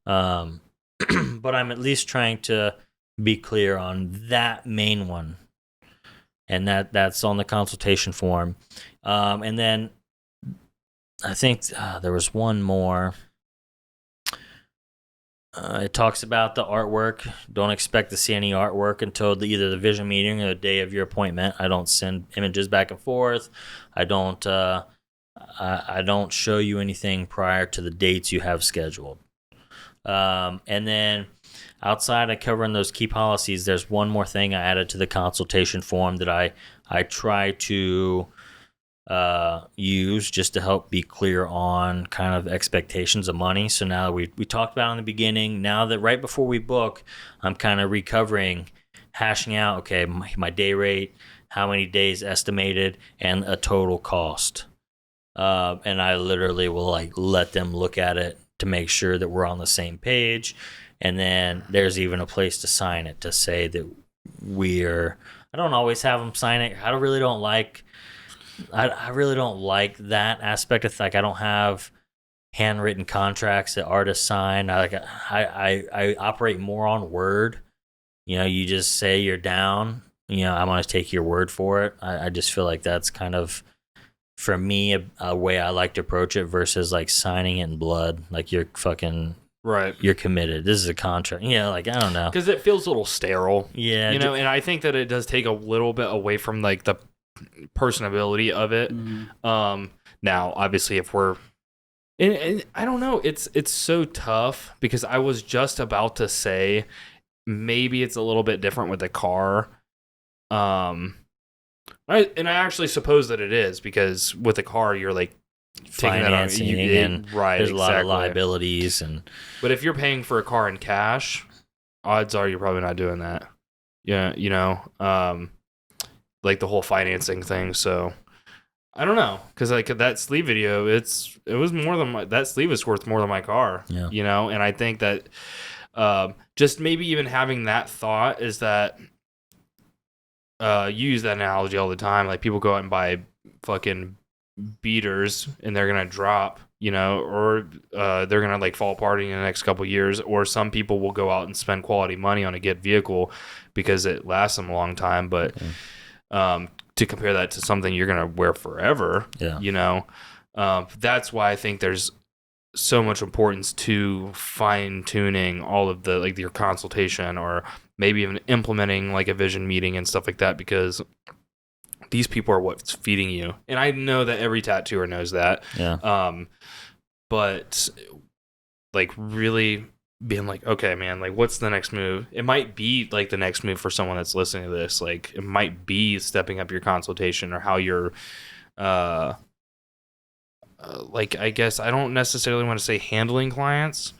But I'm at least trying to be clear on that main one, and that's on the consultation form. And then I think there was one more. It talks about the artwork. Don't expect to see any artwork until either the vision meeting or the day of your appointment. I don't send images back and forth. I don't show you anything prior to the dates you have scheduled. And then outside of covering those key policies, there's one more thing I added to the consultation form that I try to use just to help be clear on kind of expectations of money. So now we talked about in the beginning, now that right before we book, I'm kind of recovering, hashing out, okay, my day rate, how many days estimated, and a total cost. And I literally will let them look at it to make sure that we're on the same page. And then there's even a place to sign it to say that I don't always have them sign it. I really don't like that aspect of, like, I don't have handwritten contracts that artists sign. I operate more on word. You just say you're down. I'm going to take your word for it. I just feel like that's kind of, for me, a way I like to approach it versus like signing it in blood. Like, you're fucking right. You're committed. This is a contract. I don't know. Because it feels a little sterile. Yeah. And I think that it does take a little bit away from like the personability of it. Mm-hmm. Now, obviously, if we're, and I don't know, it's so tough because I was just about to say maybe it's a little bit different with the car. I actually suppose that it is, because with a car you're like taking financing that on, and right, there's a lot of exactly. liabilities, but if you're paying for a car in cash, odds are you're probably not doing that. Yeah, like the whole financing thing. So I don't know, because like that sleeve video, it was more than that sleeve is worth more than my car. Yeah. And I think that just maybe even having that thought is that you use that analogy all the time. Like, people go out and buy fucking beaters and they're gonna drop, or they're gonna like fall apart in the next couple of years. Or some people will go out and spend quality money on a good vehicle because it lasts them a long time. But to compare that to something you're gonna wear forever, that's why I think there's so much importance to fine tuning all of the, like, your consultation, or maybe even implementing like a vision meeting and stuff like that, because these people are what's feeding you. And I know that every tattooer knows that. Yeah. But like really being like, okay, man, like, what's the next move? It might be like the next move for someone that's listening to this. Like, it might be stepping up your consultation, or how you're, like, I guess I don't necessarily want to say handling clients.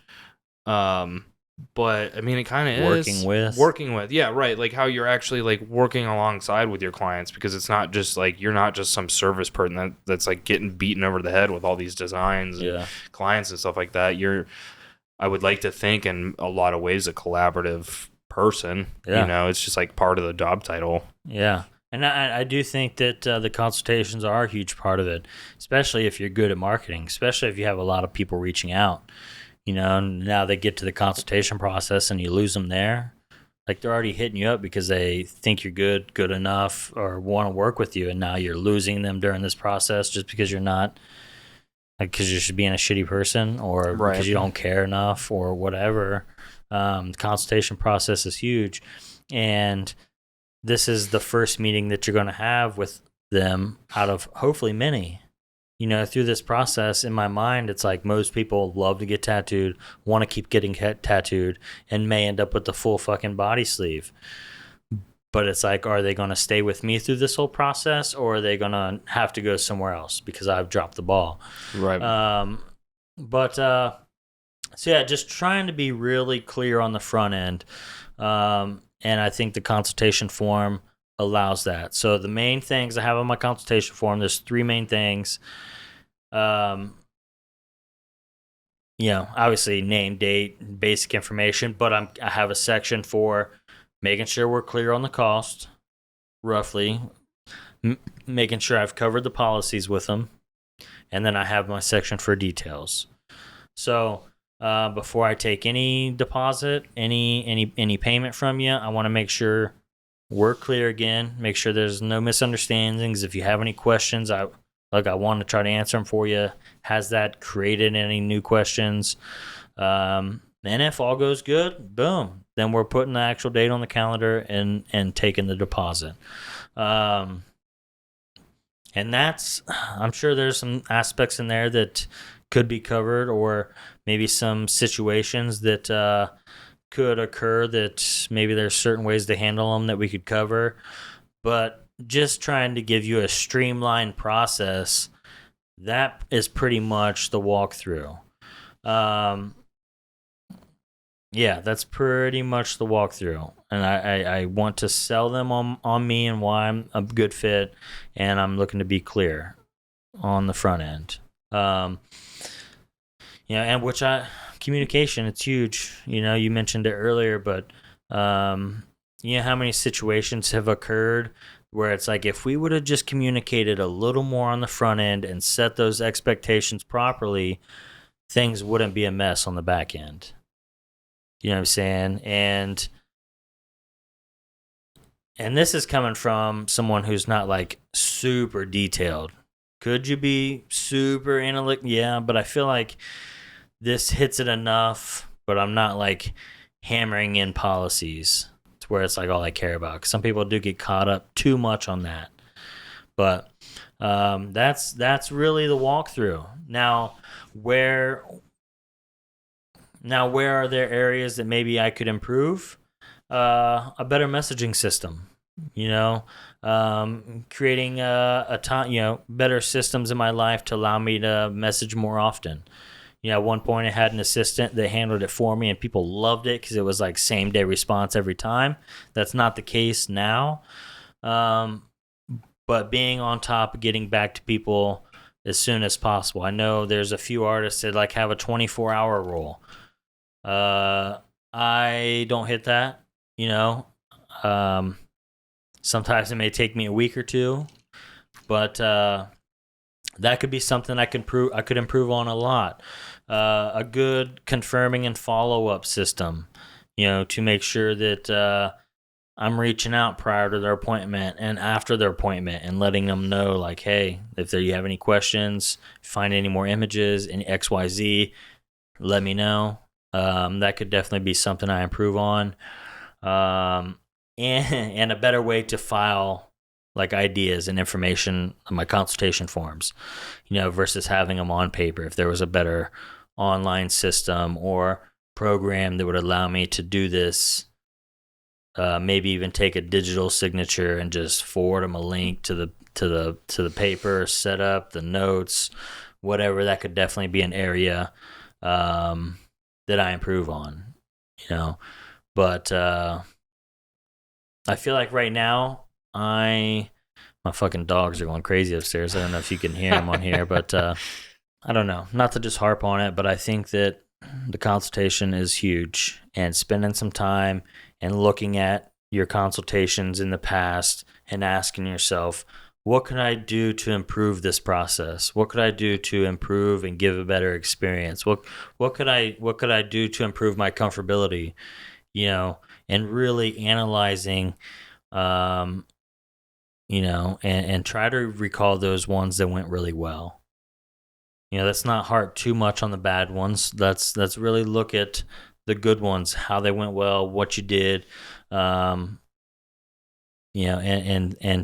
But I mean, it kind of is working with. Yeah. Right. Like, how you're actually like working alongside with your clients, because it's not just like, you're not just some service person that's like getting beaten over the head with all these designs and clients and stuff like that. I would like to think, in a lot of ways, a collaborative person. It's just like part of the job title. Yeah. And I do think that the consultations are a huge part of it, especially if you're good at marketing, especially if you have a lot of people reaching out. Now they get to the consultation process and you lose them there. Like they're already hitting you up because they think you're good enough, or want to work with you, and now you're losing them during this process just because you're not, like, because you're just being a shitty person, or Right. because you don't care enough, or whatever. The consultation process is huge, and this is the first meeting that you're going to have with them out of hopefully many. Through this process, in my mind, it's like most people love to get tattooed, want to keep getting tattooed, and may end up with the full fucking body sleeve. But it's like, are they going to stay with me through this whole process, or are they going to have to go somewhere else because I've dropped the ball? Right. So yeah, just trying to be really clear on the front end. And I think the consultation form allows that. So the main things I have on my consultation form, there's 3 main things. Obviously name, date, basic information, but I have a section for making sure we're clear on the cost, roughly, making sure I've covered the policies with them, and then I have my section for details. So before I take any deposit, any payment from you, I want to make sure we're clear again. Make sure there's no misunderstandings. If you have any questions, I want to try to answer them for you. Has that created any new questions? And if all goes good, boom, then we're putting the actual date on the calendar and taking the deposit. And that's, I'm sure there's some aspects in there that could be covered, or maybe some situations that could occur that maybe there's certain ways to handle them that we could cover. But just trying to give you a streamlined process, that is pretty much the walkthrough. Yeah, that's pretty much the walkthrough. And I want to sell them on me and why I'm a good fit, and I'm looking to be clear on the front end. And communication, it's huge. You mentioned it earlier, but how many situations have occurred where it's like, if we would have just communicated a little more on the front end and set those expectations properly, things wouldn't be a mess on the back end. You know what I'm saying? And this is coming from someone who's not like super detailed. Could you be super analytic? Yeah, but I feel like this hits it enough, but I'm not like hammering in policies to where it's like all I care about. 'Cause some people do get caught up too much on that. But that's really the walkthrough. Now, where are there areas that maybe I could improve? A better messaging system. Creating a time, better systems in my life to allow me to message more often. At one point I had an assistant that handled it for me, and people loved it because it was like same day response every time. That's not the case now. But being on top of getting back to people as soon as possible. I know there's a few artists that like have a 24-hour rule. I don't hit that, sometimes it may take me a week or two, but that could be something I could improve on a lot. A good confirming and follow-up system, to make sure that I'm reaching out prior to their appointment and after their appointment and letting them know, like, hey, if you have any questions, find any more images, any XYZ, let me know. That could definitely be something I improve on. And a better way to file like ideas and information on my consultation forms, versus having them on paper. If there was a better online system or program that would allow me to do this, maybe even take a digital signature and just forward them a link to the paper, set up the notes, whatever, that could definitely be an area that I improve on, but I feel like right now my fucking dogs are going crazy upstairs. I don't know if you can hear them on here, but I don't know. Not to just harp on it, but I think that the consultation is huge, and spending some time and looking at your consultations in the past and asking yourself, what could I do to improve this process? What could I do to improve and give a better experience? What could I do to improve my comfortability? And really analyzing, and try to recall those ones that went really well. Let's not harp too much on the bad ones. Let's really look at the good ones, how they went well, what you did, and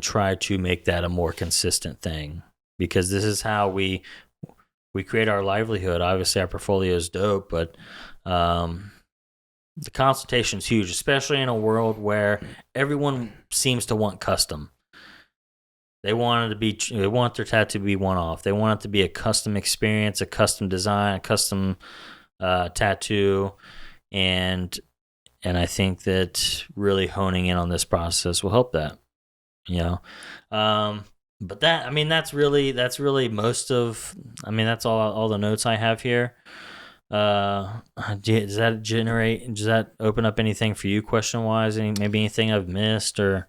try to make that a more consistent thing, because this is how we create our livelihood. Obviously, our portfolio is dope, but the consultation is huge, especially in a world where everyone seems to want custom. They want their tattoo to be one-off. They want it to be a custom experience, a custom design, a custom tattoo, and I think that really honing in on this process will help that. But that's really most of. That's all the notes I have here. Does that open up anything for you question-wise? Maybe anything I've missed, or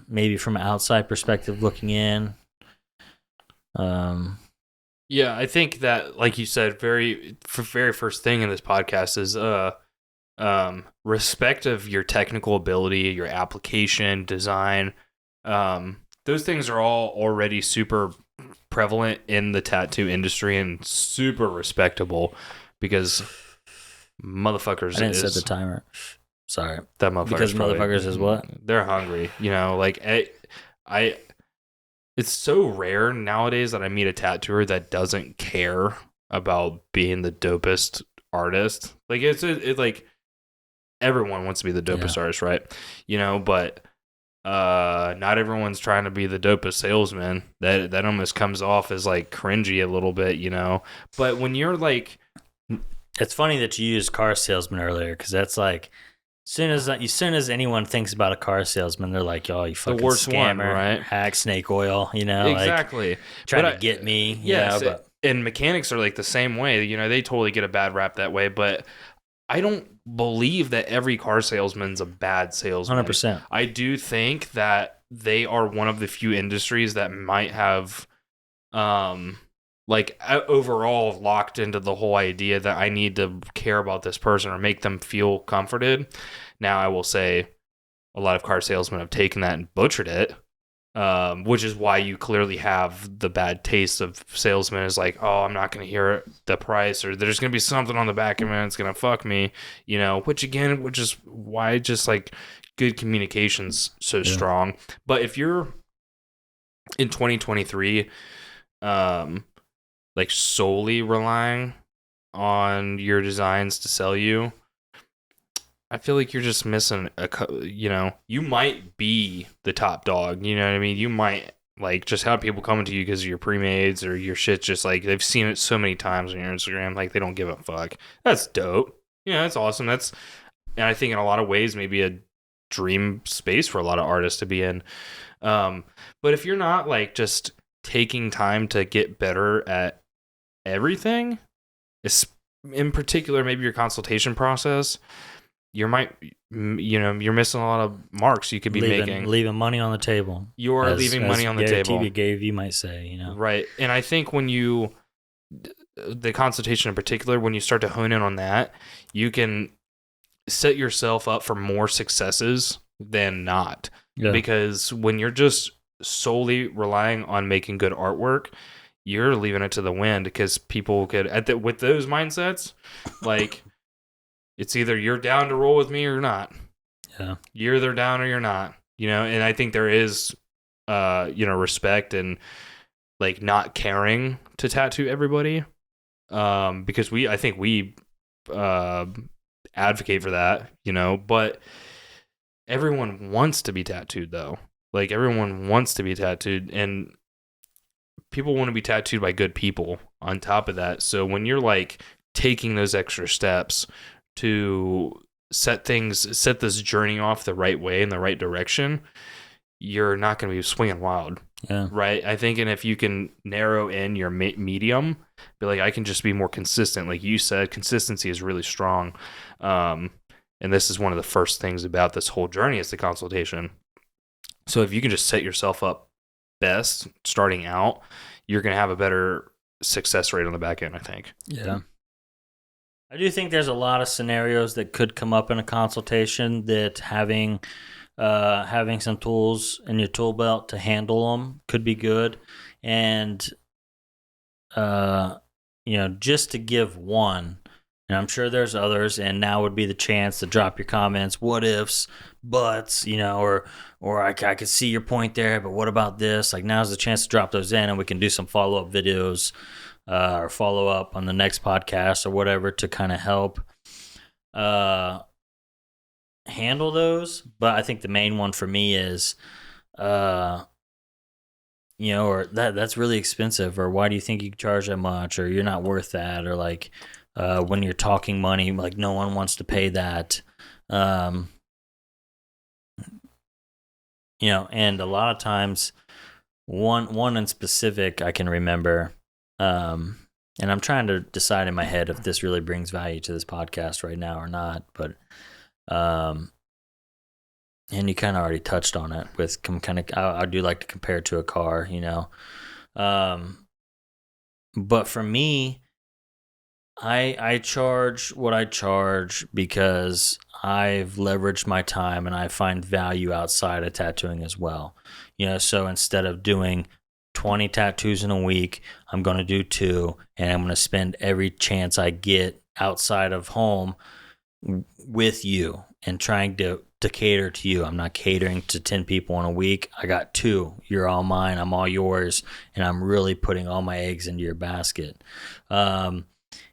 maybe from an outside perspective looking in? Yeah, I think that, like you said, very first thing in this podcast is respect of your technical ability, your application, design. Those things are all already super prevalent in the tattoo industry and super respectable, because motherfuckers. I didn't set the timer. Sorry, that motherfuckers. Because motherfuckers is what? They're hungry. It's so rare nowadays that I meet a tattooer that doesn't care about being the dopest artist. Like it's like everyone wants to be the dopest artist, right? But not everyone's trying to be the dopest salesman. That almost comes off as like cringy a little bit, But when you're like, it's funny that you used car salesman earlier, because that's like, as soon as anyone thinks about a car salesman, they're like, "Oh, you fucking the worst scammer, one, right? Hack, snake oil," exactly, like, trying to get me. And mechanics are like the same way. They totally get a bad rap that way, but I don't believe that every car salesman's a bad salesman. 100%. I do think that they are one of the few industries that might have, overall locked into the whole idea that I need to care about this person or make them feel comforted. Now, I will say a lot of car salesmen have taken that and butchered it, which is why you clearly have the bad taste of salesmen is like, oh, I'm not going to hear the price, or there's going to be something on the back of it that's going to fuck me, which is why just like good communication's so strong. But if you're in 2023, like solely relying on your designs to sell you, I feel like you're just missing you might be the top dog, you know what I mean? You might like just have people coming to you because of your pre-mades or your shit, just like they've seen it so many times on your Instagram, like they don't give a fuck. That's dope. That's awesome. And I think in a lot of ways maybe a dream space for a lot of artists to be in. But if you're not like just taking time to get better at everything, in particular maybe your consultation process, you're missing a lot of marks you could be leaving money on the table. You are leaving money on the table. TV gave, you might say, right. And I think when the consultation in particular, when you start to hone in on that, you can set yourself up for more successes than not. Because when you're just solely relying on making good artwork, you're leaving it to the wind, because people could with those mindsets, like it's either you're down to roll with me or not. Yeah. You're either down or you're not. And I think there is respect and like not caring to tattoo everybody. Because I think we advocate for that, but everyone wants to be tattooed though. Like everyone wants to be tattooed, and people want to be tattooed by good people on top of that. So when you're like taking those extra steps to set this journey off the right way in the right direction, you're not going to be swinging wild. Yeah. Right. I think, and if you can narrow in your medium, be like, I can just be more consistent. Like you said, consistency is really strong. And this is one of the first things about this whole journey is the consultation. So if you can just set yourself up best starting out, you're going to have a better success rate on the back end, I think. Yeah. I do think there's a lot of scenarios that could come up in a consultation that having some tools in your tool belt to handle them could be good. And, just to give one, and I'm sure there's others, and now would be the chance to drop your comments, what ifs, buts, or I could see your point there, but what about this? Like, now's the chance to drop those in, and we can do some follow-up videos or follow up on the next podcast or whatever to kind of help handle those. But I think the main one for me is, or that's really expensive, or why do you think you charge that much, or you're not worth that, or like when you're talking money, like no one wants to pay that. And a lot of times, one in specific I can remember, and I'm trying to decide in my head if this really brings value to this podcast right now or not, but and you kind of already touched on it with I do like to compare it to a car, but for me, I charge what I charge because I've leveraged my time and I find value outside of tattooing as well. So instead of doing 20 tattoos in a week, I'm going to do 2, and I'm going to spend every chance I get outside of home with you and trying to cater to you. I'm not catering to 10 people in a week. I got 2. You're all mine. I'm all yours. And I'm really putting all my eggs into your basket.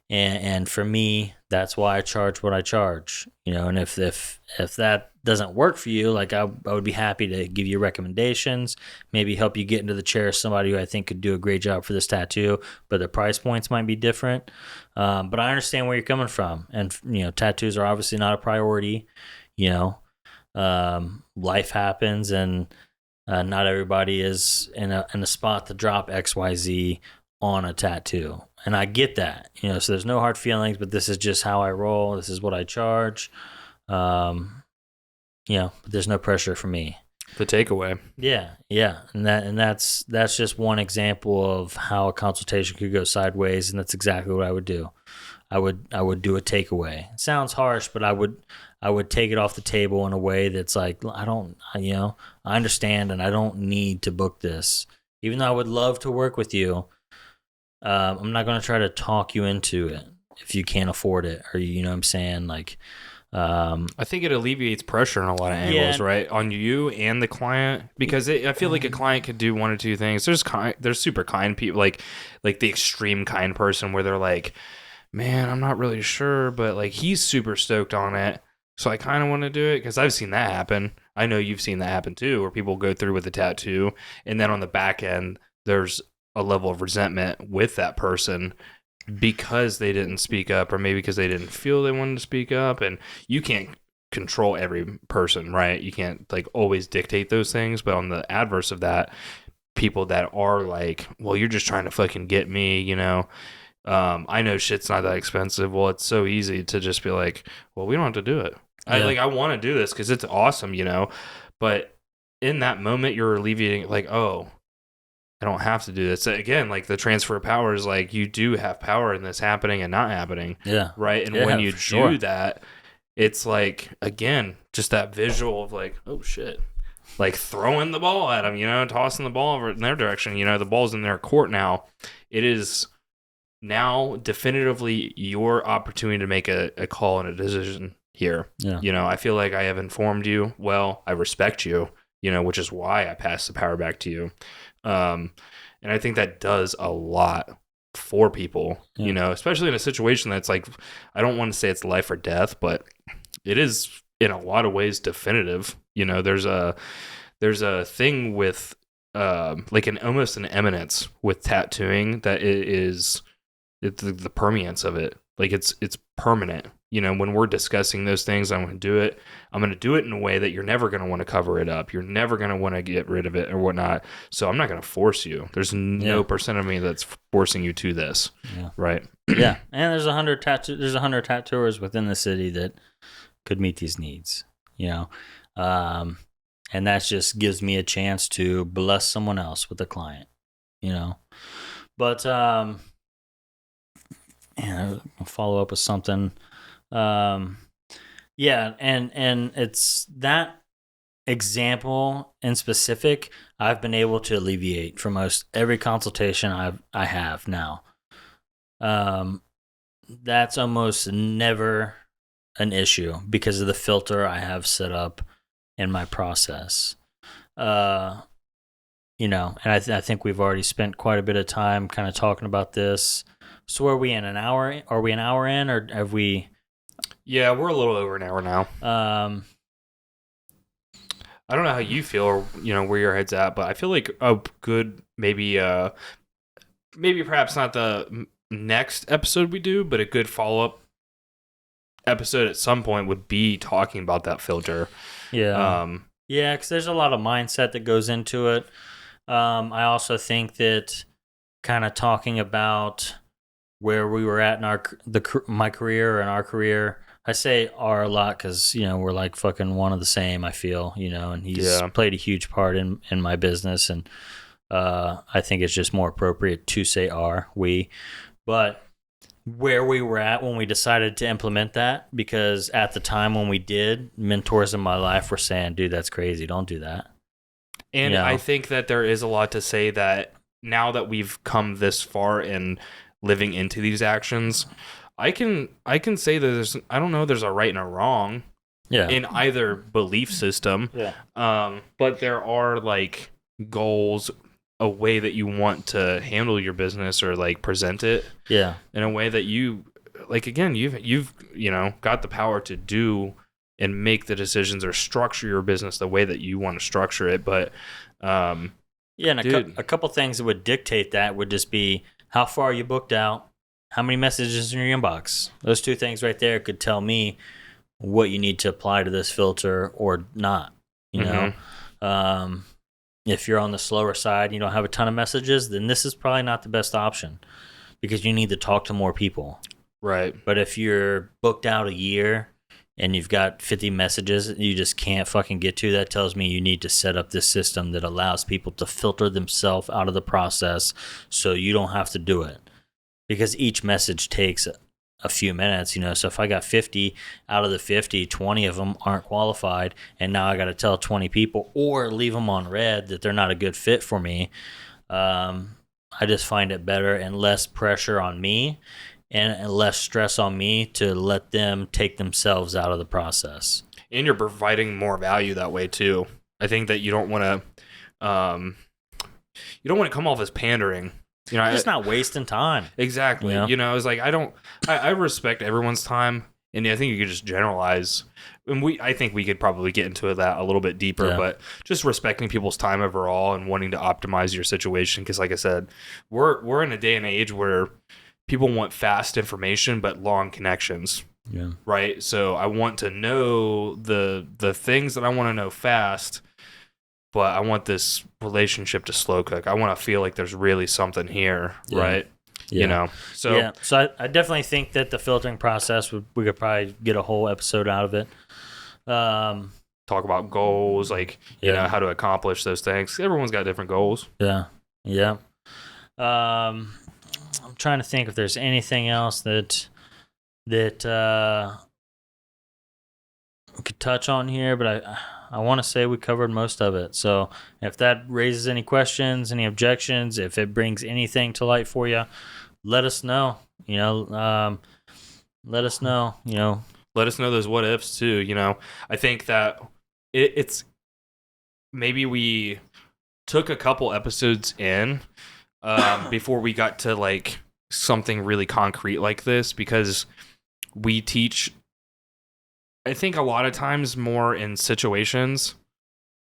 And for me, that's why I charge what I charge, and if that doesn't work for you, like I would be happy to give you recommendations, maybe help you get into the chair of somebody who I think could do a great job for this tattoo, but the price points might be different. But I understand where you're coming from. And, tattoos are obviously not a priority, life happens, and not everybody is in a spot to drop XYZ on a tattoo. And I get that, so there's no hard feelings, but this is just how I roll. This is what I charge. But there's no pressure for me. The takeaway. Yeah. And that's just one example of how a consultation could go sideways, and that's exactly what I would do. I would do a takeaway. It sounds harsh, but I would take it off the table in a way that's like, I understand, and I don't need to book this. Even though I would love to work with you, I'm not going to try to talk you into it if you can't afford it, or you know what I'm saying? Like, I think it alleviates pressure in a lot of angles, right? On you and the client, because I feel like a client could do one or two things. There's super kind people, like the extreme kind person where they're like, man, I'm not really sure, but like he's super stoked on it, so I kind of want to do it, because I've seen that happen. I know you've seen that happen too, where people go through with a tattoo, and then on the back end, there's a level of resentment with that person because they didn't speak up, or maybe because they didn't feel they wanted to speak up. And you can't control every person, right? You can't like always dictate those things. But on the adverse of that, people that are like, well, you're just trying to fucking get me, I know shit's not that expensive. Well, it's so easy to just be like, well, we don't have to do it. Yeah. I want to do this because it's awesome, but in that moment you're alleviating, like, oh, I don't have to do this. Again, like the transfer of power is like, you do have power in this happening and not happening. Yeah. Right. And when you do that, it's like, again, just that visual of like, oh shit, like throwing the ball at them, tossing the ball over in their direction. The ball's in their court now. It is now definitively your opportunity to make a call and a decision here. Yeah. I feel like I have informed you well. I respect you, which is why I pass the power back to you. And I think that does a lot for people, especially in a situation that's like, I don't want to say it's life or death, but it is in a lot of ways definitive. There's a thing with like almost an eminence with tattooing that the permanence of it. Like it's permanent. When we're discussing those things, I'm going to do it in a way that you're never going to want to cover it up. You're never going to want to get rid of it or whatnot. So I'm not going to force you. There's no percent of me that's forcing you to this. Yeah. Right. Yeah. And there's 100 tattooers within the city that could meet these needs, you know. And that just gives me a chance to bless someone else with a client, you know. But and I'll follow up with something. Yeah, and it's that example in specific I've been able to alleviate from most every consultation I have now. That's almost never an issue because of the filter I have set up in my process. You know, and I think we've already spent quite a bit of time kind of talking about this. So are we in an hour? Are we an hour in, or have we? Yeah, we're a little over an hour now. I don't know how you feel, or where your head's at, but I feel like a good maybe perhaps not the next episode we do, but a good follow up episode at some point would be talking about that filter. Yeah. Yeah, because there's a lot of mindset that goes into it. I also think that kind of talking about where we were at in my career and our career. I say "our" a lot because we're like fucking one of the same. I feel and he's played a huge part in my business, and I think it's just more appropriate to say "our" we, but where we were at when we decided to implement that, because at the time when we did, mentors in my life were saying, "Dude, that's crazy. Don't do that." And I think that there is a lot to say that now that we've come this far in living into these actions, I can say that there's a right and a wrong in either belief system. But there are like goals, a way that you want to handle your business or like present it in a way that you like, again, you've got the power to do and make the decisions or structure your business the way that you want to structure it. But and a couple things that would dictate that would just be how far you booked out, how many messages in your inbox. Those two things right there could tell me what you need to apply to this filter or not. If you're on the slower side, you don't have a ton of messages, then this is probably not the best option because you need to talk to more people. Right. But if you're booked out a year and you've got 50 messages you just can't fucking get to, that tells me you need to set up this system that allows people to filter themselves out of the process so you don't have to do it. Because each message takes a few minutes, so if I got 50 out of the 50, 20 of them aren't qualified, and now I got to tell 20 people or leave them on red that they're not a good fit for me, I just find it better and less pressure on me and less stress on me to let them take themselves out of the process. And you're providing more value that way too. I think that you don't want to come off as pandering. Just not wasting time. Exactly. It's like I respect everyone's time, and I think you could just generalize. And I think we could probably get into that a little bit deeper, but just respecting people's time overall and wanting to optimize your situation. Because, like I said, we're in a day and age where people want fast information but long connections. Yeah. Right. So I want to know the things that I want to know fast. But I want this relationship to slow cook. I want to feel like there's really something here, right? Yeah. So I definitely think that the filtering process, we could probably get a whole episode out of it. Talk about goals, like, how to accomplish those things. Everyone's got different goals. Yeah. I'm trying to think if there's anything else that we could touch on here, but I want to say we covered most of it. So if that raises any questions, any objections, if it brings anything to light for you, let us know. Let us know. Let us know those what ifs too. I think that it's maybe we took a couple episodes in before we got to like something really concrete like this, because we teach, I think, a lot of times more in situations.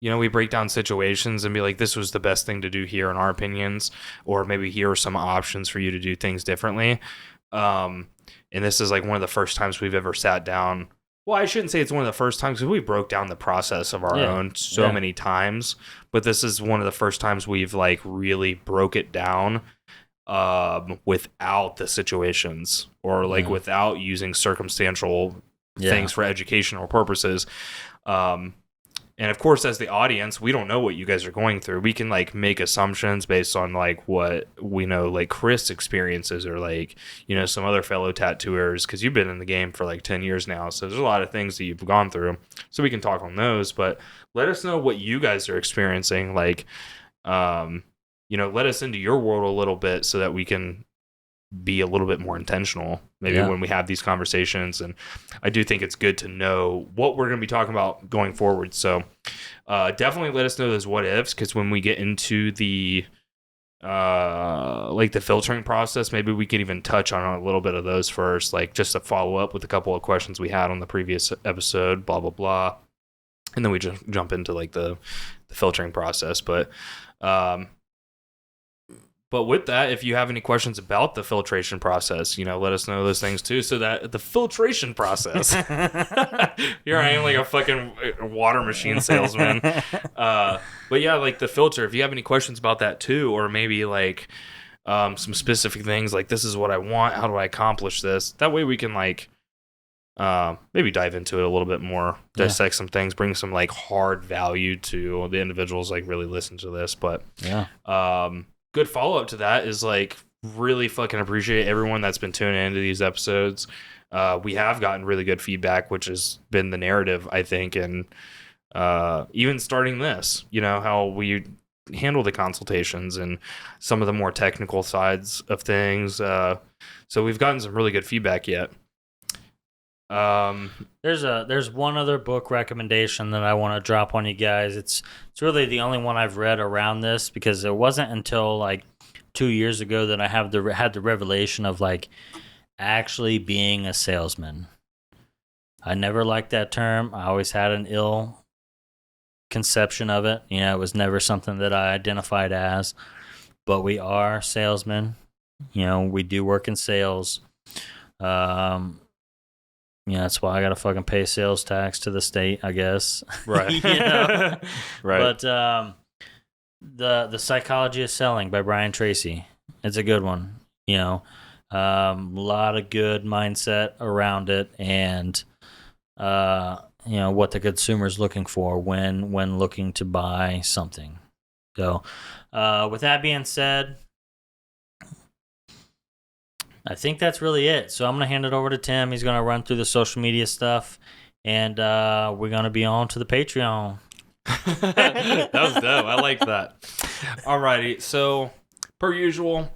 We break down situations and be like, this was the best thing to do here in our opinions, or maybe here are some options for you to do things differently. And this is like one of the first times we've ever sat down. Well, I shouldn't say it's one of the first times, because we broke down the process of our own so many times, but this is one of the first times we've like really broke it down without the situations, or like without using circumstantial things for educational purposes. And of course, as the audience, we don't know what you guys are going through. We can like make assumptions based on like what we know, like Chris experiences or like, you know, some other fellow tattooers, because you've been in the game for like 10 years now. So there's a lot of things that you've gone through. So we can talk on those, but let us know what you guys are experiencing. Like, you know, let us into your world a little bit so that we can be a little bit more intentional maybe when we have these conversations. And I do think it's good to know what we're going to be talking about going forward. So definitely let us know those what ifs, because when we get into the like the filtering process, maybe we could even touch on a little bit of those first, like just to follow up with a couple of questions we had on the previous episode, blah blah blah, and then we just jump into like the filtering process. But with that, if you have any questions about the filtration process, you know, let us know those things too. So that the filtration process, here I am like a fucking water machine salesman. But yeah, like the filter, if you have any questions about that too, or maybe like some specific things like this is what I want, how do I accomplish this? That way we can like maybe dive into it a little bit more, dissect some things, bring some like hard value to the individuals like really listen to this. But good follow-up to that is like really fucking appreciate everyone that's been tuning into these episodes. We have gotten really good feedback, which has been the narrative, I think, and even starting this, you know, how we handle the consultations and some of the more technical sides of things. So we've gotten some really good feedback yet. There's one other book recommendation that I want to drop on you guys. It's really the only one I've read around this, because it wasn't until like 2 years ago that I had the revelation of like actually being a salesman. I never liked that term. I always had an ill conception of it. You know, it was never something that I identified as. But we are salesmen. You know, we do work in sales. Yeah, that's why I gotta fucking pay sales tax to the state, I guess. Right. You know? Right. But the Psychology of Selling by Brian Tracy. It's a good one. You know, a lot of good mindset around it, and you know what the consumer's looking for when looking to buy something. So, with that being said, I think that's really it. So I'm going to hand it over to Tim. He's going to run through the social media stuff, and we're going to be on to the Patreon. That was dope. I like that. Alrighty. So, per usual,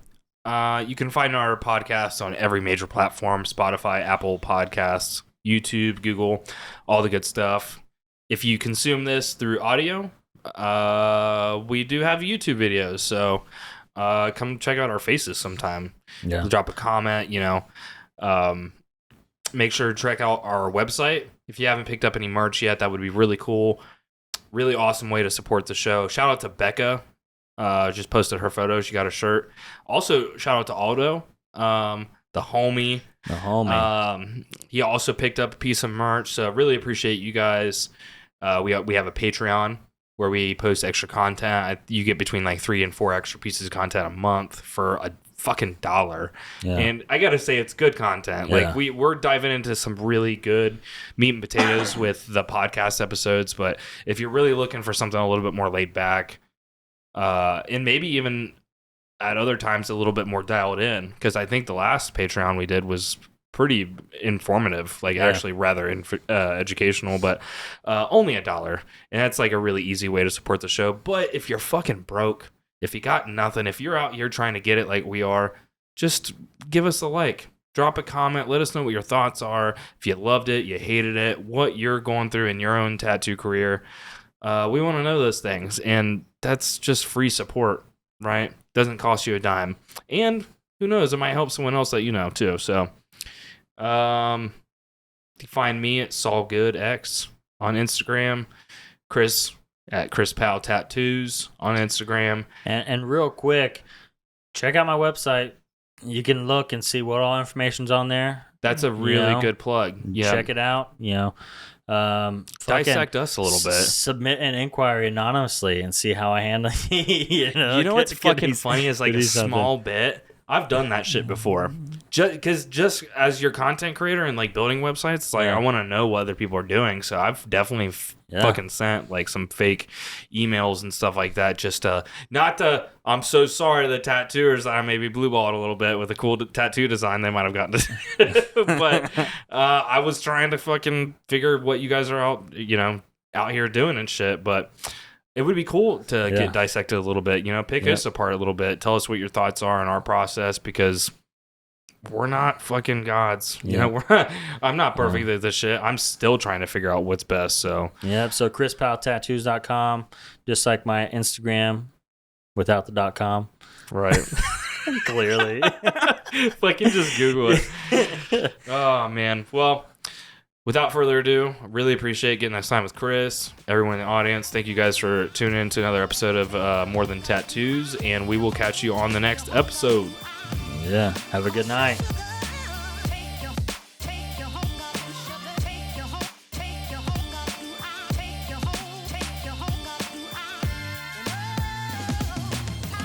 you can find our podcast on every major platform: Spotify, Apple Podcasts, YouTube, Google, all the good stuff. If you consume this through audio, we do have YouTube videos. So, come check out our faces sometime. Yeah. Drop a comment, you know. Make sure to check out our website. If you haven't picked up any merch yet, that would be really cool. Really awesome way to support the show. Shout out to Becca. Just posted her photo. She got a shirt. Also, shout out to Aldo, the homie. The homie. He also picked up a piece of merch. So really appreciate you guys. We have a Patreon where we post extra content. You get between like 3 and 4 extra pieces of content a month for a fucking $1. Yeah. And I gotta say, it's good content. Yeah. Like we're diving into some really good meat and potatoes with the podcast episodes. But if you're really looking for something a little bit more laid back, and maybe even at other times a little bit more dialed in, because I think the last Patreon we did was pretty informative, like actually rather educational, but only $1, and that's like a really easy way to support the show. But if you're fucking broke, if you got nothing, if you're out here trying to get it like we are, just give us a like, drop a comment, let us know what your thoughts are. If you loved it, you hated it, what you're going through in your own tattoo career. We want to know those things, and that's just free support, right? Doesn't cost you a dime, and who knows, it might help someone else that you know too. So you find me at SaulGoodX on Instagram, Chris at Chris Powell Tattoos on Instagram. And real quick, check out my website. You can look and see what all information's on there. That's a really good plug. Yeah, check it out. You know, dissect us a little bit. Submit an inquiry anonymously and see how I handle. You know what's fucking funny is like a small bit I've done that shit before. Just as your content creator and like building websites, it's like I want to know what other people are doing. So I've definitely fucking sent like some fake emails and stuff like that. Just I'm so sorry to the tattooers that I maybe blueballed a little bit with a cool tattoo design they might have gotten to. But I was trying to fucking figure what you guys are out here doing and shit. But it would be cool to get dissected a little bit, pick us apart a little bit. Tell us what your thoughts are on our process, because we're not fucking gods. I'm not perfect at this shit. I'm still trying to figure out what's best. So, so ChrisPowellTattoos.com, just like my Instagram without the .com. Right. Clearly. Fucking just Google it. Oh, man. Well, without further ado, I really appreciate getting this time with Chris. Everyone in the audience, thank you guys for tuning in to another episode of More Than Tattoos, and we will catch you on the next episode. Yeah, have a good night.